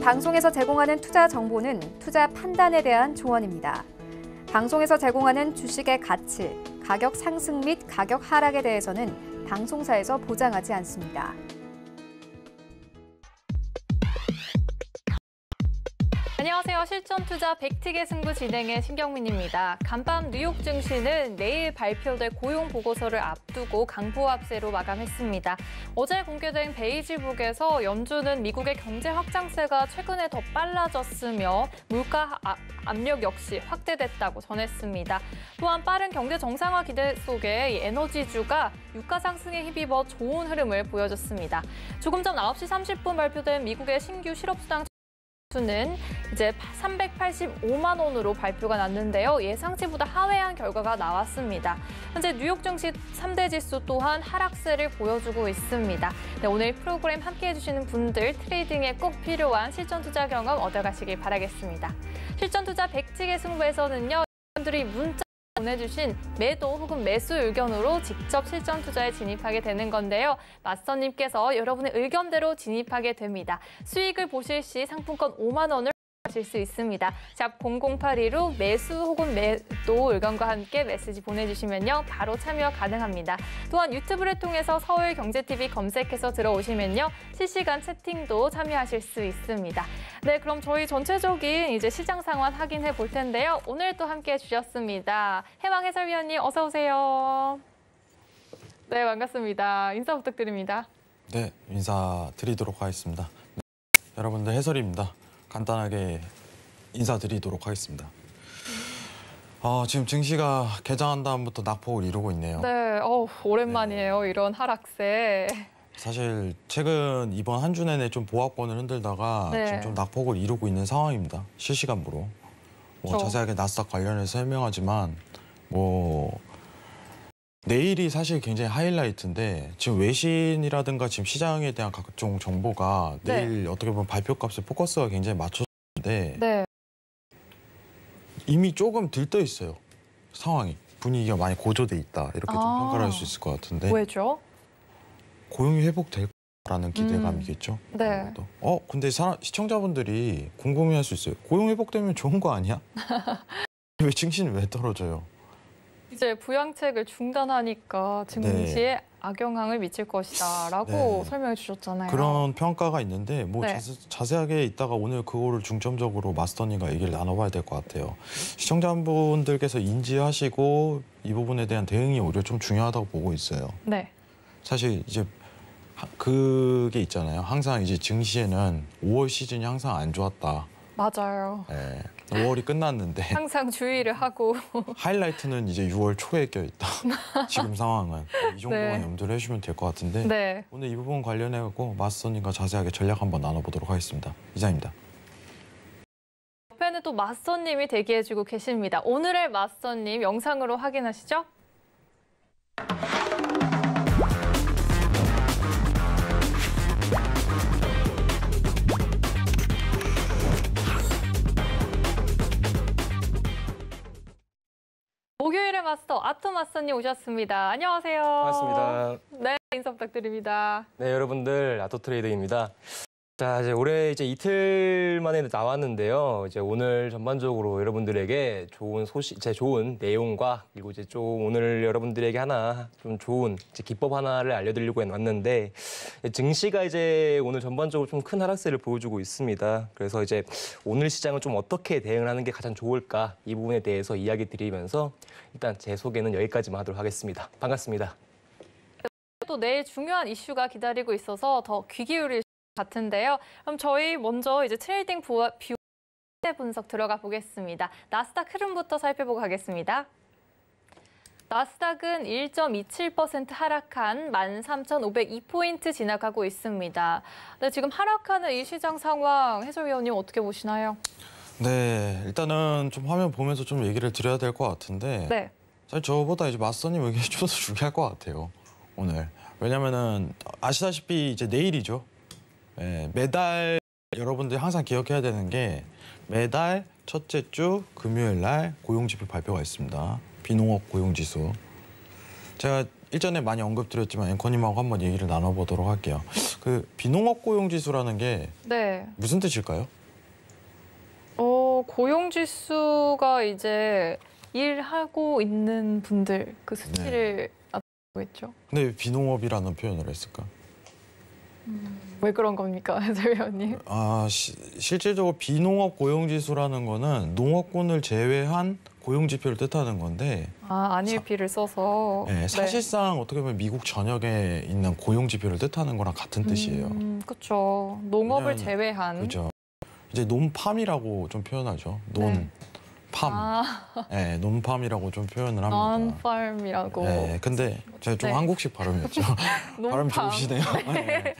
방송에서 제공하는 투자 정보는 투자 판단에 대한 조언입니다. 방송에서 제공하는 주식의 가치, 가격 상승 및 가격 하락에 대해서는 방송사에서 보장하지 않습니다. 안녕하세요. 실전투자 팩트의 승부 진행의 신경민입니다. 간밤 뉴욕 증시는 내일 발표될 고용 보고서를 앞두고 강보합세로 마감했습니다. 어제 공개된 베이지북에서 연준은 미국의 경제 확장세가 최근에 더 빨라졌으며 물가 압력 역시 확대됐다고 전했습니다. 또한 빠른 경제 정상화 기대 속에 에너지주가 유가 상승에 힘입어 좋은 흐름을 보여줬습니다. 조금 전 9시 30분 발표된 미국의 신규 실업수당 수는 이제 385만 원으로 발표가 났는데요. 예상치보다 하회한 결과가 나왔습니다. 현재 뉴욕 증시 3대 지수 또한 하락세를 보여주고 있습니다. 네, 오늘 프로그램 함께해 주시는 분들 트레이딩에 꼭 필요한 실전 투자 경험 얻어가시길 바라겠습니다. 실전 투자 백직의 승부에서는요. 여러분들이 문자 보내주신 매도 혹은 매수 의견으로 직접 실전 투자에 진입하게 되는 건데요. 마스터님께서 여러분의 의견대로 진입하게 됩니다. 수익을 보실 시 상품권 5만 원을 하실 수 있습니다. 샵 0082로 매수 혹은 매도 의견과 함께 메시지 보내주시면요. 바로 참여 가능합니다. 또한 유튜브를 통해서 서울경제TV 검색해서 들어오시면요. 실시간 채팅도 참여하실 수 있습니다. 네, 그럼 저희 전체적인 이제 시장 상황 확인해 볼 텐데요. 오늘 또 함께 해주셨습니다. 해왕 해설위원님 어서 오세요. 네, 반갑습니다. 인사 부탁드립니다. 네, 인사드리도록 하겠습니다. 네, 여러분들 해설입니다. 간단하게 인사드리도록 하겠습니다. 지금 증시가 개장한 다음부터 낙폭을 이루고 있네요. 네, 오랜만이에요. 네. 이런 하락세. 사실 최근 이번 한 주 내내 좀 보합권을 흔들다가 네. 지금 좀 낙폭을 이루고 있는 상황입니다. 실시간으로. 자세하게 나스닥 관련해서 설명하지만 내일이 사실 굉장히 하이라이트인데 지금 외신이라든가 지금 시장에 대한 각종 정보가 내일 네. 어떻게 보면 발표값에 포커스가 굉장히 맞춰졌는데 네. 이미 조금 들떠 있어요. 상황이. 분위기가 많이 고조돼 있다. 이렇게 좀 평가를 할 수 있을 것 같은데. 왜죠? 고용이 회복될 거라는 기대감이겠죠. 네. 근데 시청자분들이 궁금해할 수 있어요. 고용 회복되면 좋은 거 아니야? 왜 증시는 왜 떨어져요? 이제 부양책을 중단하니까 증시에 네. 악영향을 미칠 것이다라고 네. 설명해 주셨잖아요. 그런 평가가 있는데 네. 자세하게 이따가 오늘 그거를 중점적으로 마스터님과 얘기를 나눠봐야 될 것 같아요. 시청자분들께서 인지하시고 이 부분에 대한 대응이 오히려 좀 중요하다고 보고 있어요. 네. 사실 이제 그게 있잖아요. 항상 이제 증시에는 5월 시즌이 항상 안 좋았다. 맞아요. 네. 5월이 끝났는데 항상 주의를 하고 하이라이트는 이제 6월 초에 껴있다. 지금 상황은 이 정도만 네. 염두를 해주시면 될 것 같은데 네. 오늘 이 부분 관련해서 마스터님과 자세하게 전략 한번 나눠보도록 하겠습니다. 이상입니다. 옆에는 또 마스터님이 대기해주고 계십니다. 오늘의 마스터님 영상으로 확인하시죠. 목요일의 마스터 아토 마스터님 오셨습니다. 안녕하세요. 반갑습니다. 네, 인사 부탁드립니다. 네, 여러분들 아토 트레이더입니다. 자, 이제 올해 이틀 만에 나왔는데요. 이제 오늘 전반적으로 여러분들에게 좋은 소식, 좋은 내용과 그리고 이제 좀 오늘 여러분들에게 좀 좋은 기법 하나를 알려드리려고 왔는데 증시가 이제 오늘 전반적으로 좀 큰 하락세를 보여주고 있습니다. 그래서 이제 오늘 시장은 좀 어떻게 대응을 하는 게 가장 좋을까 이 부분에 대해서 이야기 드리면서 일단 제 소개는 여기까지만 하도록 하겠습니다. 반갑습니다. 또 내일 중요한 이슈가 기다리고 있어서 더 귀 기울일 같은데요. 그럼 저희 먼저 이제 트레이딩 뷰 분석 들어가 보겠습니다. 나스닥 흐름부터 살펴보고 가겠습니다. 나스닥은 1.27% 하락한 13,502포인트 지나가고 있습니다. 네, 지금 하락하는 이 시장 상황 해설위원님 어떻게 보시나요? 네, 일단은 좀 화면 보면서 좀 얘기를 드려야 될 것 같은데 네. 사실 저보다 이제 마스터님 의견이 좀 더 중요할 것 같아요. 오늘. 왜냐면은 아시다시피 이제 내일이죠. 네, 매달 여러분들이 항상 기억해야 되는 게 매달 첫째 주 금요일 날 고용지표 발표가 있습니다. 비농업 고용지수. 제가 일전에 많이 언급드렸지만 앵커님하고 한번 얘기를 나눠보도록 할게요. 그 비농업 고용지수라는 게 네. 무슨 뜻일까요? 고용지수가 이제 일하고 있는 분들 그 수치를 나타내고 있죠. 근데 왜 비농업이라는 표현을 했을까? 왜 그런 겁니까, 해설위원님? 실질적으로 비농업 고용지수라는 거는 농업군을 제외한 고용지표를 뜻하는 건데 안일비를 써서. 네, 사실상 어떻게 보면 미국 전역에 있는 고용지표를 뜻하는 거랑 같은 뜻이에요. 그렇죠. 농업을 왜냐면, 제외한. 그렇죠. 이제 논팜이라고 좀 표현하죠. 논팜. 네, 논팜이라고 좀 표현을 합니다. 논팜이라고. 네, 근데 제가 좀 한국식 발음이었죠. 발음 좋으시네요. 네.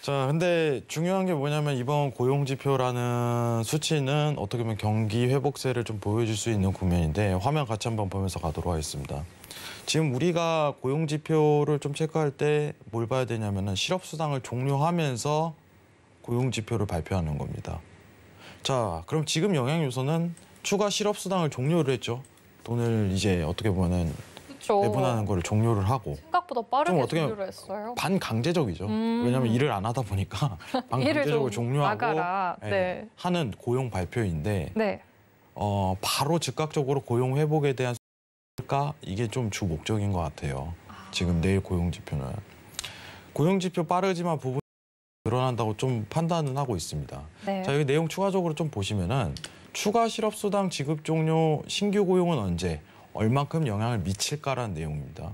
자, 근데 중요한 게 뭐냐면 이번 고용지표라는 수치는 어떻게 보면 경기 회복세를 좀 보여줄 수 있는 국면인데 화면 같이 한번 보면서 가도록 하겠습니다. 지금 우리가 고용지표를 좀 체크할 때 뭘 봐야 되냐면은 실업수당을 종료하면서 고용지표를 발표하는 겁니다. 자, 그럼 지금 영향 요소는 추가 실업수당을 종료를 했죠. 돈을 이제 어떻게 보면은 배분하는 거를 종료를 하고 생각보다 빠르게 어떻게 종료를 했어요. 반강제적이죠. 왜냐하면 일을 안 하다 보니까 반강제적으로 종료하고 하는 고용 발표인데 바로 즉각적으로 고용 회복에 대한 수가 이게 좀 주 목적인 것 같아요. 지금 내일 고용지표는. 고용지표 빠르지만 부분이 늘어난다고 좀 판단은 하고 있습니다. 자, 여기 내용 추가적으로 좀 보시면은 추가 실업수당 지급 종료 신규 고용은 언제 얼만큼 영향을 미칠까라는 내용입니다.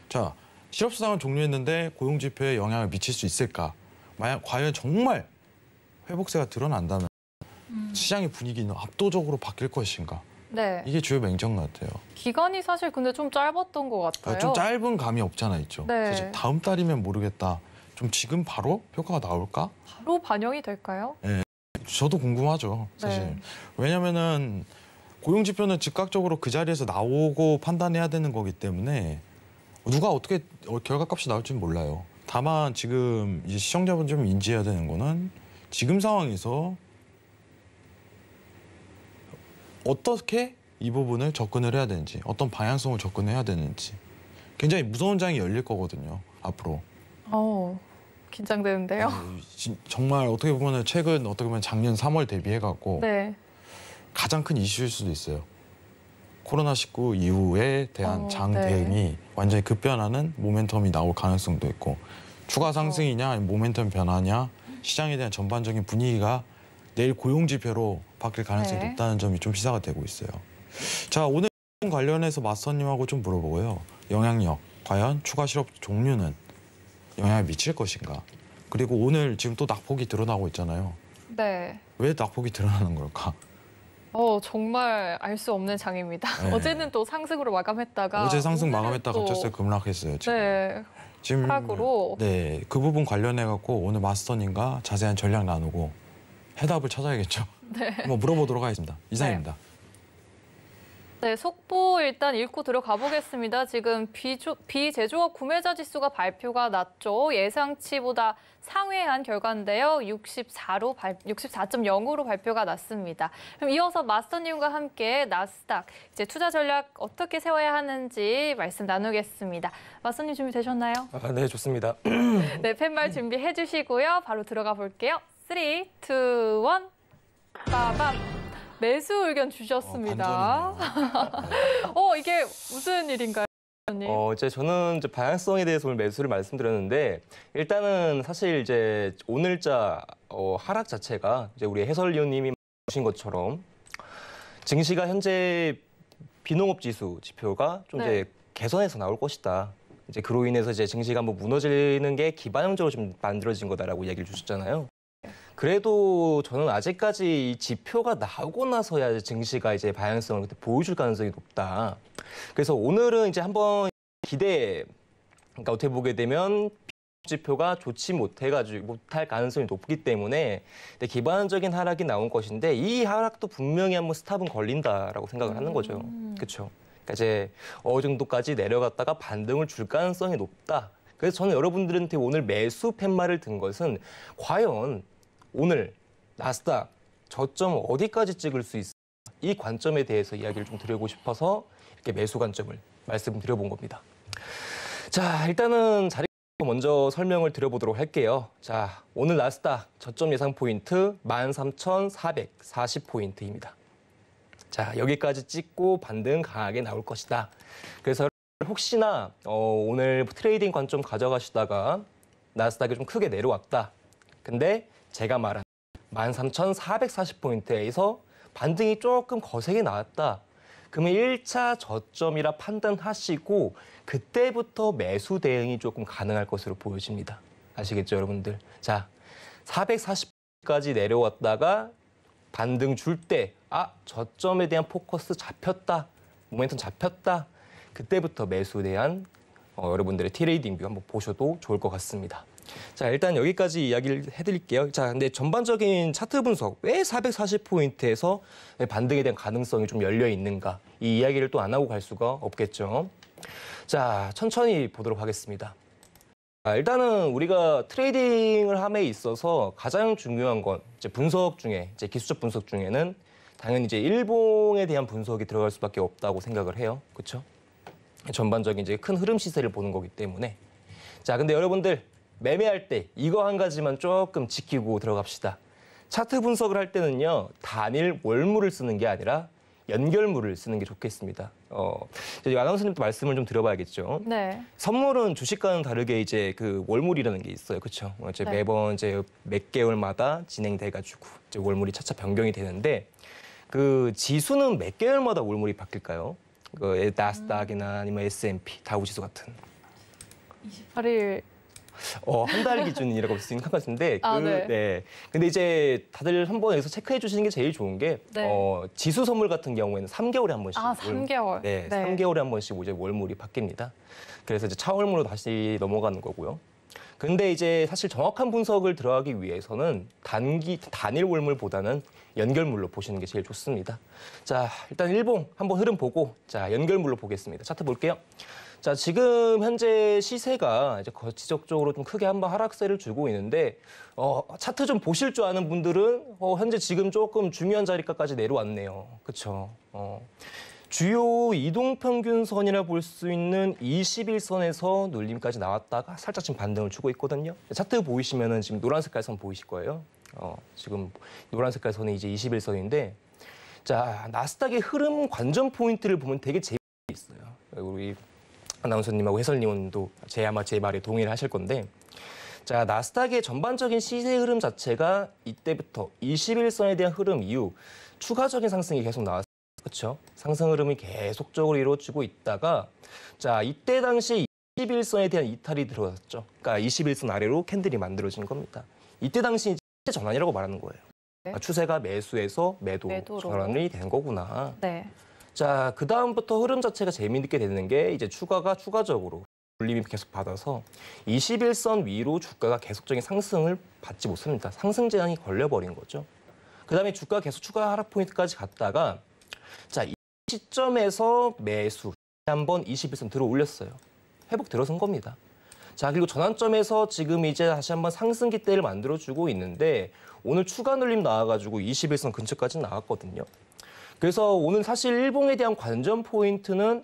자, 실업수당을 종료했는데 고용지표에 영향을 미칠 수 있을까? 과연 정말 회복세가 드러난다면 시장의 분위기는 압도적으로 바뀔 것인가? 이게 주요 맹점 같아요. 기간이 사실 근데 좀 짧았던 것 같아요. 좀 짧은 감이 없잖아 있죠. 사실 다음 달이면 모르겠다. 좀 지금 바로 효과가 나올까? 바로 반영이 될까요? 네, 저도 궁금하죠, 사실. 왜냐면은 고용지표는 즉각적으로 그 자리에서 나오고 판단해야 되는 거기 때문에 누가 어떻게 결과값이 나올지는 몰라요. 다만 지금 이제 시청자분 좀 인지해야 되는 거는 지금 상황에서 어떻게 이 부분을 접근을 해야 되는지, 어떤 방향성을 접근해야 되는지 굉장히 무서운 장이 열릴 거거든요, 앞으로. 긴장되는데요. 정말 어떻게 보면 최근 어떻게 보면 작년 3월 대비해갖고 가장 큰 이슈일 수도 있어요. 코로나19 이후에 대한 장 대응이 완전히 급변하는 모멘텀이 나올 가능성도 있고 추가 상승이냐 아니면 모멘텀 변화냐 시장에 대한 전반적인 분위기가 내일 고용지표로 바뀔 가능성이 높다는 점이 좀 시사가 되고 있어요. 자, 오늘 관련해서 마스터님하고 좀 물어보고요. 영향력, 과연 추가 실업 종류는 영향을 미칠 것인가? 그리고 오늘 지금 또 낙폭이 드러나고 있잖아요. 왜 낙폭이 드러나는 걸까? 정말 알 수 없는 장입니다. 어제는 또 상승으로 마감했다가 어제 상승 마감했다가 갑자기 급락했어요. 지금 하락으로. 그 부분 관련해갖고 오늘 마스터님과 자세한 전략 나누고 해답을 찾아야겠죠. 한번 물어보도록 하겠습니다. 이상입니다. 속보 일단 읽고 들어가 보겠습니다. 지금 비제조업 구매자 지수가 발표가 났죠. 예상치보다 상회한 결과인데요. 64.0으로 발표가 났습니다. 그럼 이어서 마스터님과 함께 나스닥 이제 투자 전략 어떻게 세워야 하는지 말씀 나누겠습니다. 마스터님 준비되셨나요? 네, 좋습니다. 팻말 준비해 주시고요. 바로 들어가 볼게요. 3, 2, 1, 빠밤. 매수 의견 주셨습니다. 이게 무슨 일인가요? 저는 방향성에 대해서 오늘 매수를 말씀드렸는데 일단은 사실 이제 오늘자 하락 자체가 이제 우리 해설위원님이 보신 것처럼 증시가 현재 비농업 지수 지표가 좀 이제 개선해서 나올 것이다. 이제 그로 인해서 이제 증시가 한번 무너지는 게 기반적으로 좀 만들어진 거다라고 이야기를 주셨잖아요. 그래도 저는 아직까지 이 지표가 나오고 나서야 증시가 이제 방향성을 보여줄 가능성이 높다. 그래서 오늘은 이제 한번 그러니까 어떻게 보게 되면 지표가 좋지 못할 가능성이 높기 때문에 기반적인 하락이 나온 것인데 이 하락도 분명히 한번 스탑은 걸린다라고 생각을 하는 거죠. 그렇죠. 그러니까 이제 어느 정도까지 내려갔다가 반등을 줄 가능성이 높다. 그래서 저는 여러분들한테 오늘 매수 팻말을 든 것은 과연 오늘 나스닥 저점 어디까지 찍을 수 있을까? 이 관점에 대해서 이야기를 좀 드리고 싶어서 이렇게 매수 관점을 말씀드려본 겁니다. 자, 일단은 자리 먼저 설명을 드려보도록 할게요. 자, 오늘 나스닥 저점 예상 포인트 13,440포인트입니다. 자, 여기까지 찍고 반등 강하게 나올 것이다. 그래서 혹시나 오늘 트레이딩 관점 가져가시다가 나스닥이 좀 크게 내려왔다. 근데 제가 말한 13,440포인트에서 반등이 조금 거세게 나왔다. 그러면 1차 저점이라 판단하시고 그때부터 매수 대응이 조금 가능할 것으로 보여집니다. 아시겠죠, 여러분들? 자, 440까지 내려왔다가 반등 줄 때, 저점에 대한 포커스 잡혔다, 모멘텀 잡혔다. 그때부터 매수에 대한 여러분들의 트레이딩 뷰 한번 보셔도 좋을 것 같습니다. 자, 일단 여기까지 이야기를 해드릴게요. 자, 근데 전반적인 차트 분석, 왜 440포인트에서 반등에 대한 가능성이 좀 열려 있는가? 이 이야기를 또 안 하고 갈 수가 없겠죠. 자, 천천히 보도록 하겠습니다. 일단은 우리가 트레이딩을 함에 있어서 가장 중요한 건 이제 분석 중에, 이제 기술적 분석 중에는 당연히 이제 일봉에 대한 분석이 들어갈 수밖에 없다고 생각을 해요. 그렇죠? 전반적인 이제 큰 흐름 시세를 보는 거기 때문에. 자, 근데 여러분들 매매할 때 이거 한 가지만 조금 지키고 들어갑시다. 차트 분석을 할 때는요, 단일 월물을 쓰는 게 아니라 연결물을 쓰는 게 좋겠습니다. 이제 아나운서님도 말씀을 좀 드려봐야겠죠. 네. 선물은 주식과는 다르게 이제 그 월물이라는 게 있어요, 그렇죠? 이제 네. 매번 이제 몇 개월마다 진행돼가지고 이제 월물이 차차 변경이 되는데 그 지수는 몇 개월마다 월물이 바뀔까요? 그 나스닥이나 아니면 S&P, 다우지수 같은. 28일. 한 달 기준이라고 생각할 것 같은데, 네. 네. 근데 이제 다들 한번 여기서 체크해 주시는 게 제일 좋은 게, 네. 지수 선물 같은 경우에는 3개월에 한 번씩. 3개월. 네, 3개월에 한 번씩 이제 월물이 바뀝니다. 그래서 이제 차월물로 다시 넘어가는 거고요. 근데 이제 사실 정확한 분석을 들어가기 위해서는 단일 월물보다는 연결물로 보시는 게 제일 좋습니다. 자, 일단 일봉 한번 흐름 보고, 자, 연결물로 보겠습니다. 차트 볼게요. 자, 지금 현재 시세가 이제 지적적으로 좀 크게 한번 하락세를 주고 있는데, 차트 좀 보실 줄 아는 분들은 현재 지금 조금 중요한 자리까지 내려왔네요. 그렇죠? 주요 이동평균선이라 볼 수 있는 21선에서 눌림까지 나왔다가 살짝 지금 반등을 주고 있거든요. 차트 보이시면은 지금 노란 색깔 선 보이실 거예요. 지금 노란 색깔 선이 이제 21선인데, 자, 나스닥의 흐름 관전 포인트를 보면 되게 재미있어요. 우리 아나운서님하고 해설님도 아마 제 말에 동의를 하실 건데, 자, 나스닥의 전반적인 시세 흐름 자체가 이때부터 21선에 대한 흐름 이후 추가적인 상승이 계속 나왔어요. 그렇죠? 상승 흐름이 계속적으로 이루어지고 있다가, 자, 이때 당시 21선에 대한 이탈이 들어왔죠. 그러니까 21선 아래로 캔들이 만들어진 겁니다. 이때 당시 시세 전환이라고 말하는 거예요. 네. 추세가 매수에서 매도로. 전환이 된 거구나. 네. 자, 그 다음부터 흐름 자체가 재미있게 되는 게 이제 추가적으로 눌림이 계속 받아서 21선 위로 주가가 계속적인 상승을 받지 못합니다. 상승 제한이 걸려버린 거죠. 그 다음에 주가가 계속 추가 하락 포인트까지 갔다가, 자, 이 시점에서 매수 한번 21선 들어 올렸어요. 회복 들어선 겁니다. 자, 그리고 전환점에서 지금 이제 다시 한번 상승 기대를 만들어주고 있는데, 오늘 추가 눌림 나와가지고 21선 근처까지 나왔거든요. 그래서 오늘 사실 일봉에 대한 관전 포인트는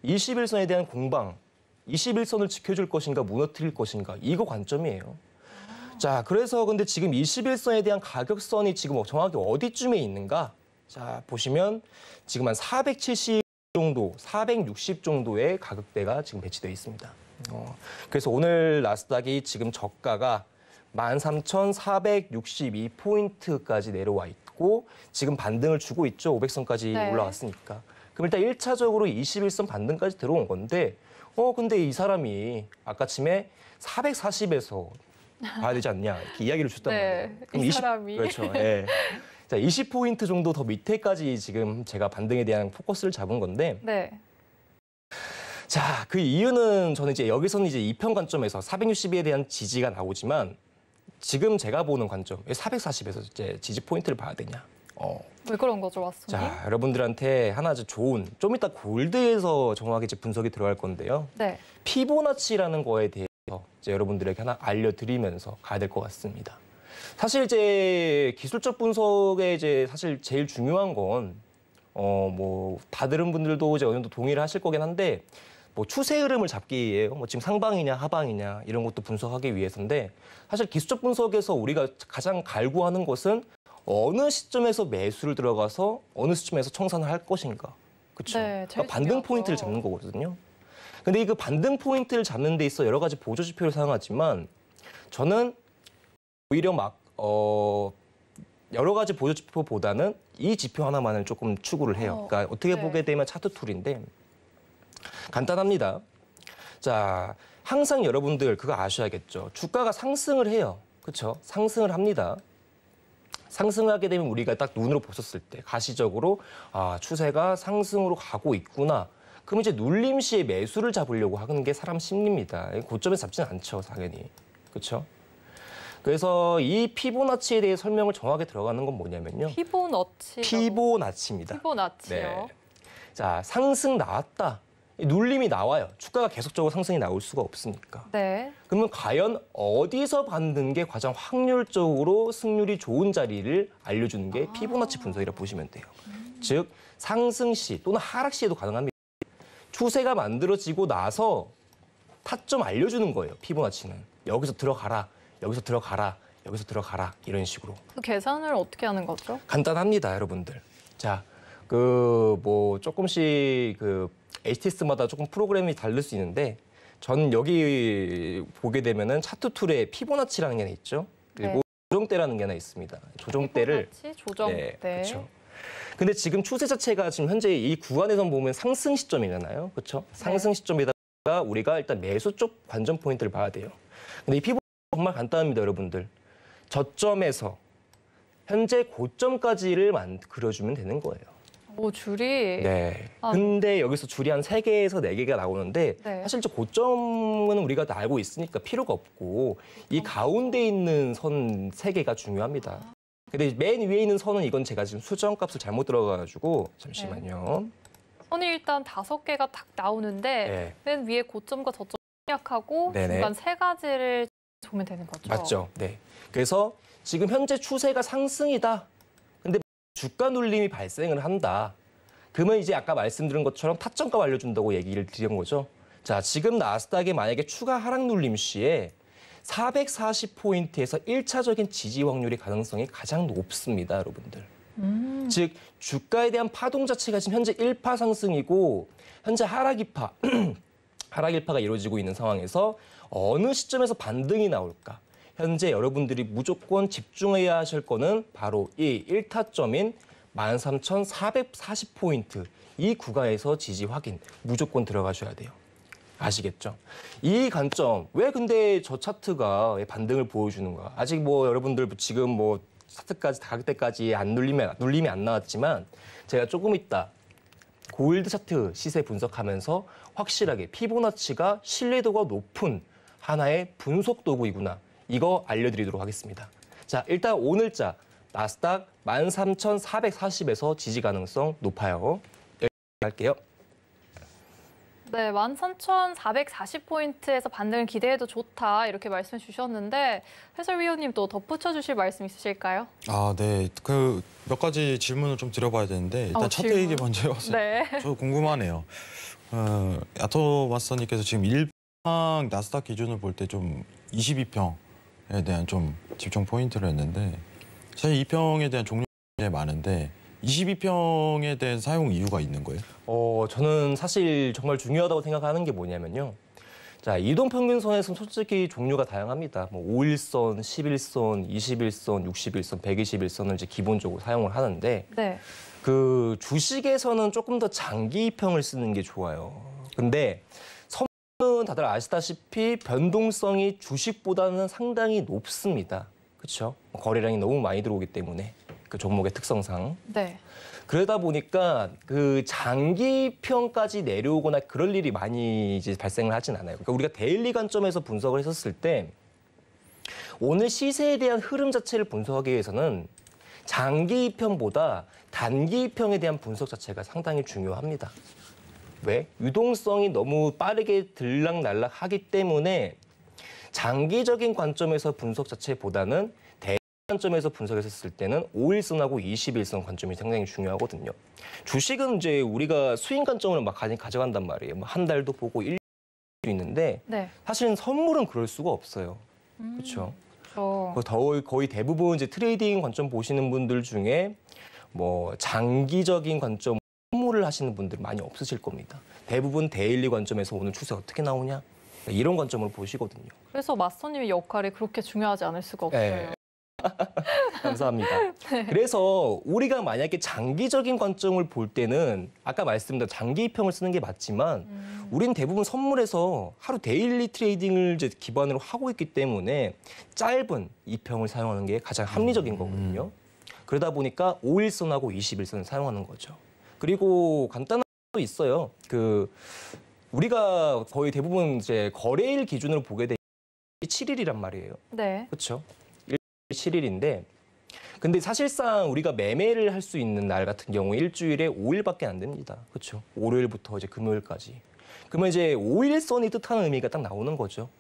21선에 대한 공방, 21선을 지켜줄 것인가 무너뜨릴 것인가, 이거 관점이에요. 자, 그래서 근데 지금 21선에 대한 가격선이 지금 정확히 어디쯤에 있는가? 자, 보시면 지금 한 470 정도, 460 정도의 가격대가 지금 배치되어 있습니다. 그래서 오늘 나스닥이 지금 저가가 13,462포인트까지 내려와 있고, 지금 반등을 주고 있죠. 500선까지 네. 올라왔으니까. 그럼 일단 1차적으로 21선 반등까지 들어온 건데, 근데 이 사람이 아까쯤에 440에서 봐야 되지 않냐, 이렇게 이야기를 줬단 말이에요. 네. 그럼 이 사람이. 그렇죠. 예. 자, 20포인트 정도 더 밑에까지 지금 제가 반등에 대한 포커스를 잡은 건데, 네. 자, 그 이유는 저는 이제 여기서는 이제 이평 관점에서 460에 대한 지지가 나오지만, 지금 제가 보는 관점, 왜 440에서 이제 지지 포인트를 봐야 되냐. 왜 그런 거죠, 왓슨님? 자, 여러분들한테 하나 좋은, 좀 이따 골드에서 정확하게 이제 분석이 들어갈 건데요. 네. 피보나치라는 거에 대해서 이제 여러분들에게 하나 알려드리면서 가야 될 것 같습니다. 사실 이제 기술적 분석에 이제 사실 제일 중요한 건, 뭐, 다 들은 분들도 이제 어느 정도 동의를 하실 거긴 한데, 뭐 추세 흐름을 잡기 위해요. 뭐 지금 상방이냐 하방이냐 이런 것도 분석하기 위해서인데 사실 기술적 분석에서 우리가 가장 갈구하는 것은 어느 시점에서 매수를 들어가서 어느 시점에서 청산을 할 것인가. 그렇죠. 네, 그러니까 반등 포인트를 잡는 거거든요. 근데 이 그 반등 포인트를 잡는 데 있어 여러 가지 보조 지표를 사용하지만 저는 오히려 여러 가지 보조 지표보다는 이 지표 하나만을 조금 추구를 해요. 그러니까 어떻게 네. 보게 되면 차트 툴인데 간단합니다. 자, 항상 여러분들 그거 아셔야겠죠. 주가가 상승을 해요. 그렇죠? 상승을 합니다. 상승을 하게 되면 우리가 딱 눈으로 보셨을 때 가시적으로 추세가 상승으로 가고 있구나. 그럼 이제 눌림 시에 매수를 잡으려고 하는 게 사람 심리입니다. 고점에서 잡지는 않죠, 당연히. 그렇죠? 그래서 이 피보나치에 대해 설명을 정확하게 들어가는 건 뭐냐면요. 피보나치입니다. 네. 자, 상승 나왔다. 눌림이 나와요. 주가가 계속적으로 상승이 나올 수가 없으니까. 네. 그러면 과연 어디서 받는 게 가장 확률적으로 승률이 좋은 자리를 알려주는 게 피보나치 분석이라고 보시면 돼요. 즉 상승 시 또는 하락 시에도 가능합니다. 추세가 만들어지고 나서 타점 알려주는 거예요. 피보나치는. 여기서 들어가라. 여기서 들어가라. 여기서 들어가라. 이런 식으로. 그 계산을 어떻게 하는 거죠? 간단합니다, 여러분들. 자, 조금씩 HTS마다 조금 프로그램이 다를 수 있는데 저는 여기 보게 되면은 차트 툴에 피보나치라는 게 하나 있죠. 그리고 네. 조정대라는 게 하나 있습니다. 조정대를 피보나치, 조정대. 네, 그렇죠. 근데 지금 추세 자체가 지금 현재 이 구간에서 보면 상승 시점이잖아요. 그렇죠? 상승 시점에다가 우리가 일단 매수 쪽 관전 포인트를 봐야 돼요. 근데 이 피보나치 정말 간단합니다, 여러분들. 저점에서 현재 고점까지를 그려주면 되는 거예요. 오, 줄이. 네. 근데 여기서 줄이 한 3개에서 4개가 나오는데 네. 사실 저 고점은 우리가 다 알고 있으니까 필요가 없고 이 가운데 있는 선 3개가 중요합니다. 근데 맨 위에 있는 선은 이건 제가 지금 수정값을 잘못 들어가가지고 잠시만요. 선이 일단 5개가 딱 나오는데 맨 위에 고점과 저점 생략하고 중간 3가지를 보면 되는 거죠. 맞죠. 네. 그래서 지금 현재 추세가 상승이다. 근데 주가 눌림이 발생을 한다. 그러면 이제 아까 말씀드린 것처럼 타점값 알려준다고 얘기를 드린 거죠. 자, 지금 나스닥에 만약에 추가 하락 눌림 시에 440포인트에서 1차적인 지지 확률의 가능성이 가장 높습니다, 여러분들. 즉 주가에 대한 파동 자체가 지금 현재 1파 상승이고 현재 하락 2파, 하락 1파가 이루어지고 있는 상황에서 어느 시점에서 반등이 나올까? 현재 여러분들이 무조건 집중해야 하실 거는 바로 이 1타점인 13,440포인트 이 구간에서 지지 확인 무조건 들어가셔야 돼요. 아시겠죠? 이 관점, 왜 근데 저 차트가 반등을 보여주는가? 아직 뭐 여러분들 지금 뭐 차트까지 닿을 때까지 눌림이 안 나왔지만 제가 조금 있다 골드 차트 시세 분석하면서 확실하게 피보나치가 신뢰도가 높은 하나의 분석 도구이구나. 이거 알려드리도록 하겠습니다. 자, 일단 오늘자 나스닥 13,440에서 지지 가능성 높아요. 여기까지 할게요. 네, 13,440포인트에서 반등을 기대해도 좋다 이렇게 말씀해 주셨는데 해설위원님 또 덧붙여 주실 말씀 있으실까요? 네. 몇 가지 질문을 좀 드려봐야 되는데 일단 차트 얘기 먼저 해봤어요. 네. 저 궁금하네요. 야토 마스터님께서 지금 일방 나스닥 기준을 볼 때 좀 22평에 대한 좀 집중 포인트를 했는데 사실 2평에 대한 종류가 굉장히 많은데 22평에 대한 사용 이유가 있는 거예요? 저는 사실 정말 중요하다고 생각하는 게 뭐냐면요. 자, 이동평균선에서는 솔직히 종류가 다양합니다. 뭐 5일선, 11선, 21선, 61선, 121선을 이제 기본적으로 사용을 하는데 네. 그 주식에서는 조금 더 장기평을 쓰는 게 좋아요. 근데 선물은 다들 아시다시피 변동성이 주식보다는 상당히 높습니다. 그렇죠? 거래량이 너무 많이 들어오기 때문에 그 종목의 특성상. 네. 그러다 보니까 그 장기평까지 내려오거나 그럴 일이 많이 이제 발생을 하진 않아요. 그러니까 우리가 데일리 관점에서 분석을 했었을 때 오늘 시세에 대한 흐름 자체를 분석하기 위해서는 장기평보다 단기평에 대한 분석 자체가 상당히 중요합니다. 왜? 유동성이 너무 빠르게 들락날락하기 때문에 장기적인 관점에서 분석 자체보다는 관점에서 분석했을 때는 5일선하고 21선 관점이 상당히 중요하거든요. 주식은 이제 우리가 수익 관점으로 막 가져간단 말이에요. 뭐 한 달도 보고 1년도 있는데 네. 사실은 선물은 그럴 수가 없어요. 그렇죠. 거의 대부분 이제 트레이딩 관점 보시는 분들 중에 뭐 장기적인 관점 선물을 하시는 분들 많이 없으실 겁니다. 대부분 데일리 관점에서 오늘 추세 어떻게 나오냐 이런 관점으로 보시거든요. 그래서 마스터님의 역할이 그렇게 중요하지 않을 수가 없어요. 네. 감사합니다. 그래서 우리가 만약에 장기적인 관점을 볼 때는 아까 말씀드린 장기 이평을 쓰는 게 맞지만 우린 대부분 선물에서 하루 데일리 트레이딩을 이제 기반으로 하고 있기 때문에 짧은 이평을 사용하는 게 가장 합리적인 거거든요. 그러다 보니까 5일선하고 21선을 사용하는 거죠. 그리고 간단한 것도 있어요. 우리가 거의 대부분 이제 거래일 기준으로 보게 되면 7일이란 말이에요. 네. 그렇죠. 7일인데 근데 사실상 우리가 매매를 할 수 있는 날 같은 경우 일주일에 5일밖에 안 됩니다. 그렇죠. 월요일부터 이제 금요일까지. 그러면 이제 5일선이 뜻하는 의미가 딱 나오는 거죠.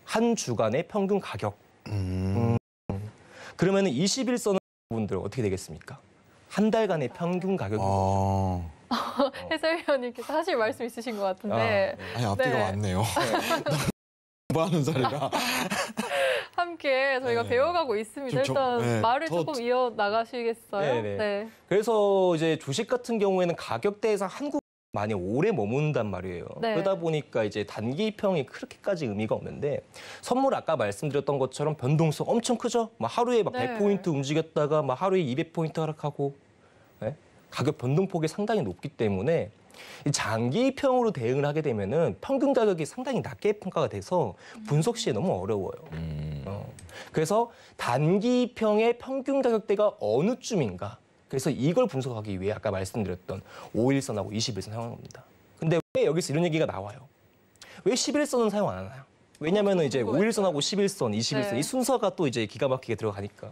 한 주간의 평균 가격. 그러면 21선은 분들 어떻게 되겠습니까? 한 달간의 평균 가격인 거죠. 해설위원님께서 하실 말씀 있으신 것 같은데. 아니 앞뒤가 네. 맞네요. 공부하는 살이라. 함께 저희가 네. 배워가고 있습니다. 일단 네, 말을 조금 이어나가시겠어요? 네네. 네. 그래서 이제 주식 같은 경우에는 가격대에서 한국 많이 오래 머문단 말이에요. 네. 그러다 보니까 이제 단기 평이 그렇게까지 의미가 없는데 선물 아까 말씀드렸던 것처럼 변동성 엄청 크죠. 막 하루에 막 네. 100포인트 움직였다가 막 하루에 200포인트 하락하고 네? 가격 변동폭이 상당히 높기 때문에 이 장기 평으로 대응을 하게 되면은 평균 가격이 상당히 낮게 평가가 돼서 분석 시에 너무 어려워요. 그래서 단기 평의 평균 가격대가 어느 쯤인가. 그래서 이걸 분석하기 위해 아까 말씀드렸던 5일선하고 21선 사용하는 겁니다. 근데 왜 여기서 이런 얘기가 나와요? 왜 11선은 사용 안 하나요? 왜냐면은 이제 5일선하고 11선, 21선 네. 이 순서가 또 이제 기가 막히게 들어가니까.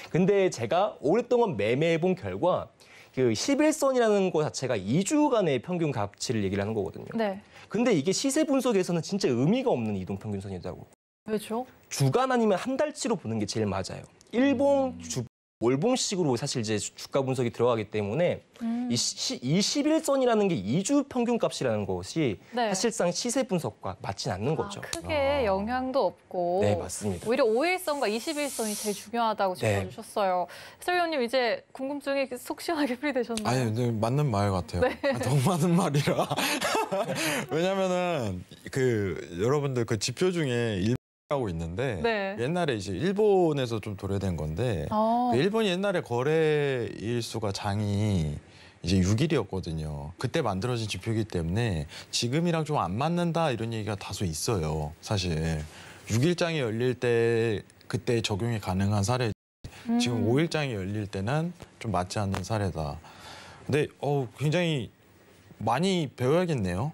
근데 제가 오랫동안 매매해본 결과 그 11선이라는 것 자체가 2주간의 평균 가치를 얘기를 하는 거거든요. 네. 근데 이게 시세 분석에서는 진짜 의미가 없는 이동 평균선이라고. 왜죠? 주간 아니면 한 달치로 보는 게 제일 맞아요. 일봉, 월봉식으로 사실 이제 주가 분석이 들어가기 때문에 이 11선이라는 게 2주 평균 값이라는 것이 네. 사실상 시세 분석과 맞진 않는 거죠. 크게 영향도 없고. 네, 맞습니다. 오히려 5일선과 21선이 제일 중요하다고 네. 짚어주셨어요. 해설위원님 이제 궁금증이 속 시원하게 풀이되셨나요? 아니 근데 맞는 말 같아요. 너무 맞는 말이라. 왜냐면은 여러분들 그 지표 중에 일본이라고 있는데 네. 옛날에 이제 일본에서 좀 도래된 건데 그 일본이 옛날에 거래일 수가 장이 이제 6일이었거든요. 그때 만들어진 지표이기 때문에 지금이랑 좀 안 맞는다 이런 얘기가 다소 있어요. 사실 6일장이 열릴 때 그때 적용이 가능한 사례. 지금 5일장이 열릴 때는 좀 맞지 않는 사례다. 근데 굉장히 많이 배워야겠네요.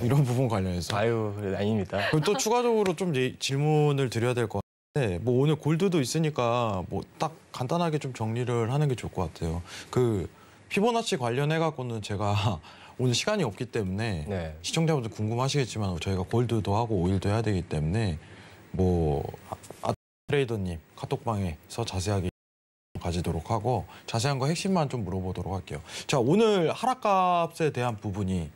이런 부분 관련해서. 아유, 아닙니다. 그럼 또 추가적으로 좀 질문을 드려야 될 것 같은데 뭐 오늘 골드도 있으니까 뭐 딱 간단하게 좀 정리를 하는 게 좋을 것 같아요. 피보나치 관련해 갖고는 제가 오늘 시간이 없기 때문에 네. 시청자분들 궁금하시겠지만 저희가 골드도 하고 오일도 해야 되기 때문에 뭐 트레이더님 카톡방에서 자세하게 가지도록 하고 자세한 거 핵심만 좀 물어보도록 할게요. 자, 오늘 하락값에 대한 부분이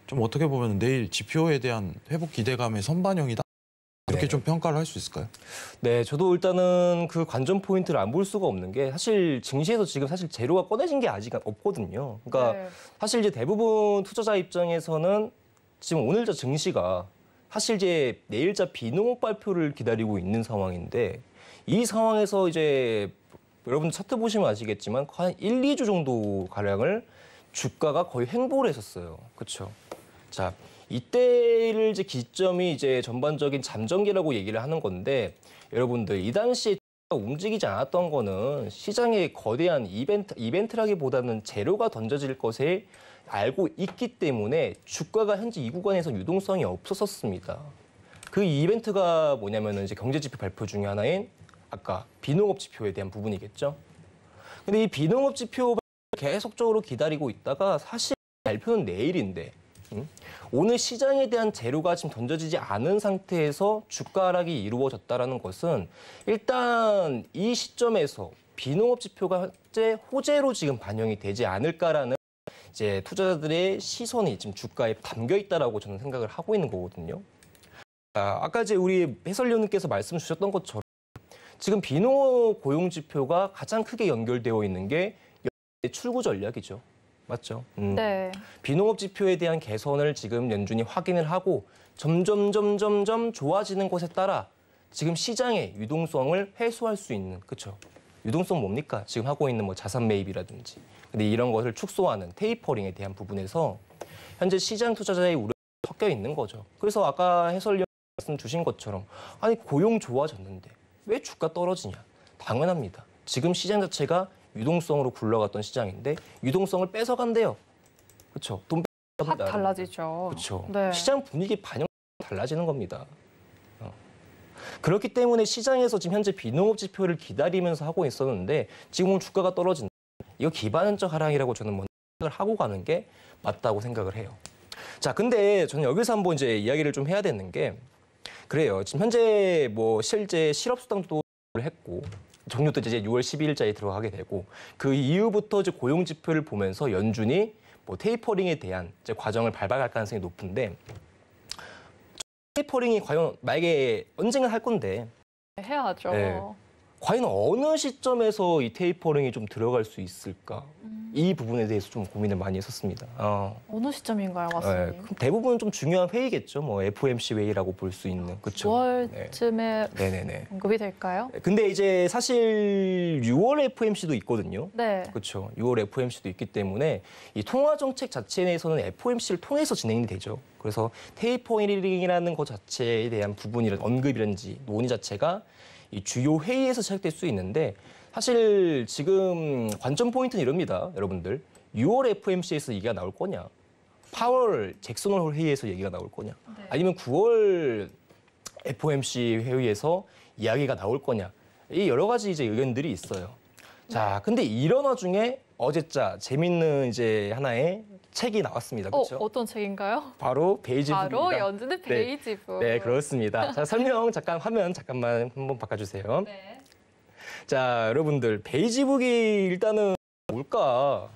좀 어떻게 보면 내일 지표에 대한 회복 기대감의 선반영이다. 이렇게 네. 좀 평가를 할 수 있을까요? 네, 저도 일단은 그 관전 포인트를 안 볼 수가 없는 게 사실 증시에서 지금 사실 재료가 꺼내진 게 아직 없거든요. 그러니까 네. 사실 이제 대부분 투자자 입장에서는 지금 오늘자 증시가 사실 이제 내일자 비농업 발표를 기다리고 있는 상황인데 이 상황에서 이제 여러분 차트 보시면 아시겠지만 한 1, 2주 정도 가량을 주가가 거의 횡보를 했었어요. 그렇죠? 자, 이때를 이제 기점이 이제 전반적인 잠정기라고 얘기를 하는 건데 여러분들 이 당시에 움직이지 않았던 거는 시장의 거대한 이벤트라기보다는 재료가 던져질 것에 알고 있기 때문에 주가가 현재 이 구간에서 유동성이 없었습니다. 그 이벤트가 뭐냐면은 이제 경제지표 발표 중에 하나인 아까 비농업 지표에 대한 부분이겠죠. 근데 이 비농업 지표 계속적으로 기다리고 있다가 사실 발표는 내일인데 오늘 시장에 대한 재료가 지금 던져지지 않은 상태에서 주가 하락이 이루어졌다는 것은 일단 이 시점에서 비농업 지표가 현재 호재로 지금 반영이 되지 않을까라는 이제 투자자들의 시선이 지금 주가에 담겨 있다라고 저는 생각을 하고 있는 거거든요. 아까 이제 우리 해설위원님께서 말씀 주셨던 것처럼 지금 비농업 고용 지표가 가장 크게 연결되어 있는 게 출구 전략이죠. 맞죠? 네. 비농업 지표에 대한 개선을 지금 연준이 확인을 하고 점점 좋아지는 것에 따라 지금 시장의 유동성을 해소할 수 있는, 그렇죠? 유동성 뭡니까? 지금 하고 있는 뭐 자산 매입이라든지. 근데 이런 것을 축소하는 테이퍼링에 대한 부분에서 현재 시장 투자자의 우려가 섞여 있는 거죠. 그래서 아까 해설위원 말씀 주신 것처럼 아니 고용 좋아졌는데 왜 주가 떨어지냐? 당연합니다. 지금 시장 자체가 유동성으로 굴러갔던 시장인데 유동성을 뺏어간대요. 그렇죠? 돈 확 달라지죠. 그렇죠. 네. 시장 분위기 반영 달라지는 겁니다. 그렇기 때문에 시장에서 지금 현재 비농업 지표를 기다리면서 하고 있었는데 지금 주가가 떨어진다. 이거 기반적 하락이라고 저는 먼저 생각을 하고 가는 게 맞다고 생각을 해요. 자, 근데 저는 여기서 한번 이제 이야기를 좀 해야 되는 게 그래요. 지금 현재 뭐 실제 실업수당도 했고 종료도 이제 6월 12일자에 들어가게 되고 그 이후부터 이제 고용 지표를 보면서 연준이 뭐 테이퍼링에 대한 이제 과정을 밟아갈 가능성이 높은데 테이퍼링이 과연 만약에 언젠가 할 건데 해야죠. 네. 과연 어느 시점에서 이 테이퍼링이 좀 들어갈 수 있을까? 이 부분에 대해서 좀 고민을 많이 했었습니다. 어느 시점인가요, 맞습니다. 대부분 좀 중요한 회의겠죠. 뭐 FOMC 회의라고 볼 수 있는. 그렇죠. 9월쯤에 네네네. 언급이 될까요? 근데 이제 사실 6월 FOMC도 있거든요. 네. 그렇죠. 6월 FOMC도 있기 때문에 이 통화 정책 자체에 대해서는 FOMC를 통해서 진행이 되죠. 그래서 테이퍼링이라는 것 자체에 대한 부분이란 언급이라든지 논의 자체가 이 주요 회의에서 시작될 수 있는데 사실 지금 관점 포인트는 이럽니다, 여러분들. 6월 FOMC에서 얘기가 나올 거냐? 8월 잭슨 홀 회의에서 얘기가 나올 거냐? 네. 아니면 9월 FOMC 회의에서 이야기가 나올 거냐? 이 여러 가지 이제 의견들이 있어요. 자, 근데 이런 와중에 어제자 재밌는 이제 하나의 책이 나왔습니다. 그렇죠? 어떤 책인가요? 바로 베이지북입니다. 바로 연준의 베이지북. 네, 그렇습니다. 자, 설명 잠깐 화면 잠깐만 한번 바꿔주세요. 네. 자, 여러분들 베이지북이 일단은 뭘까?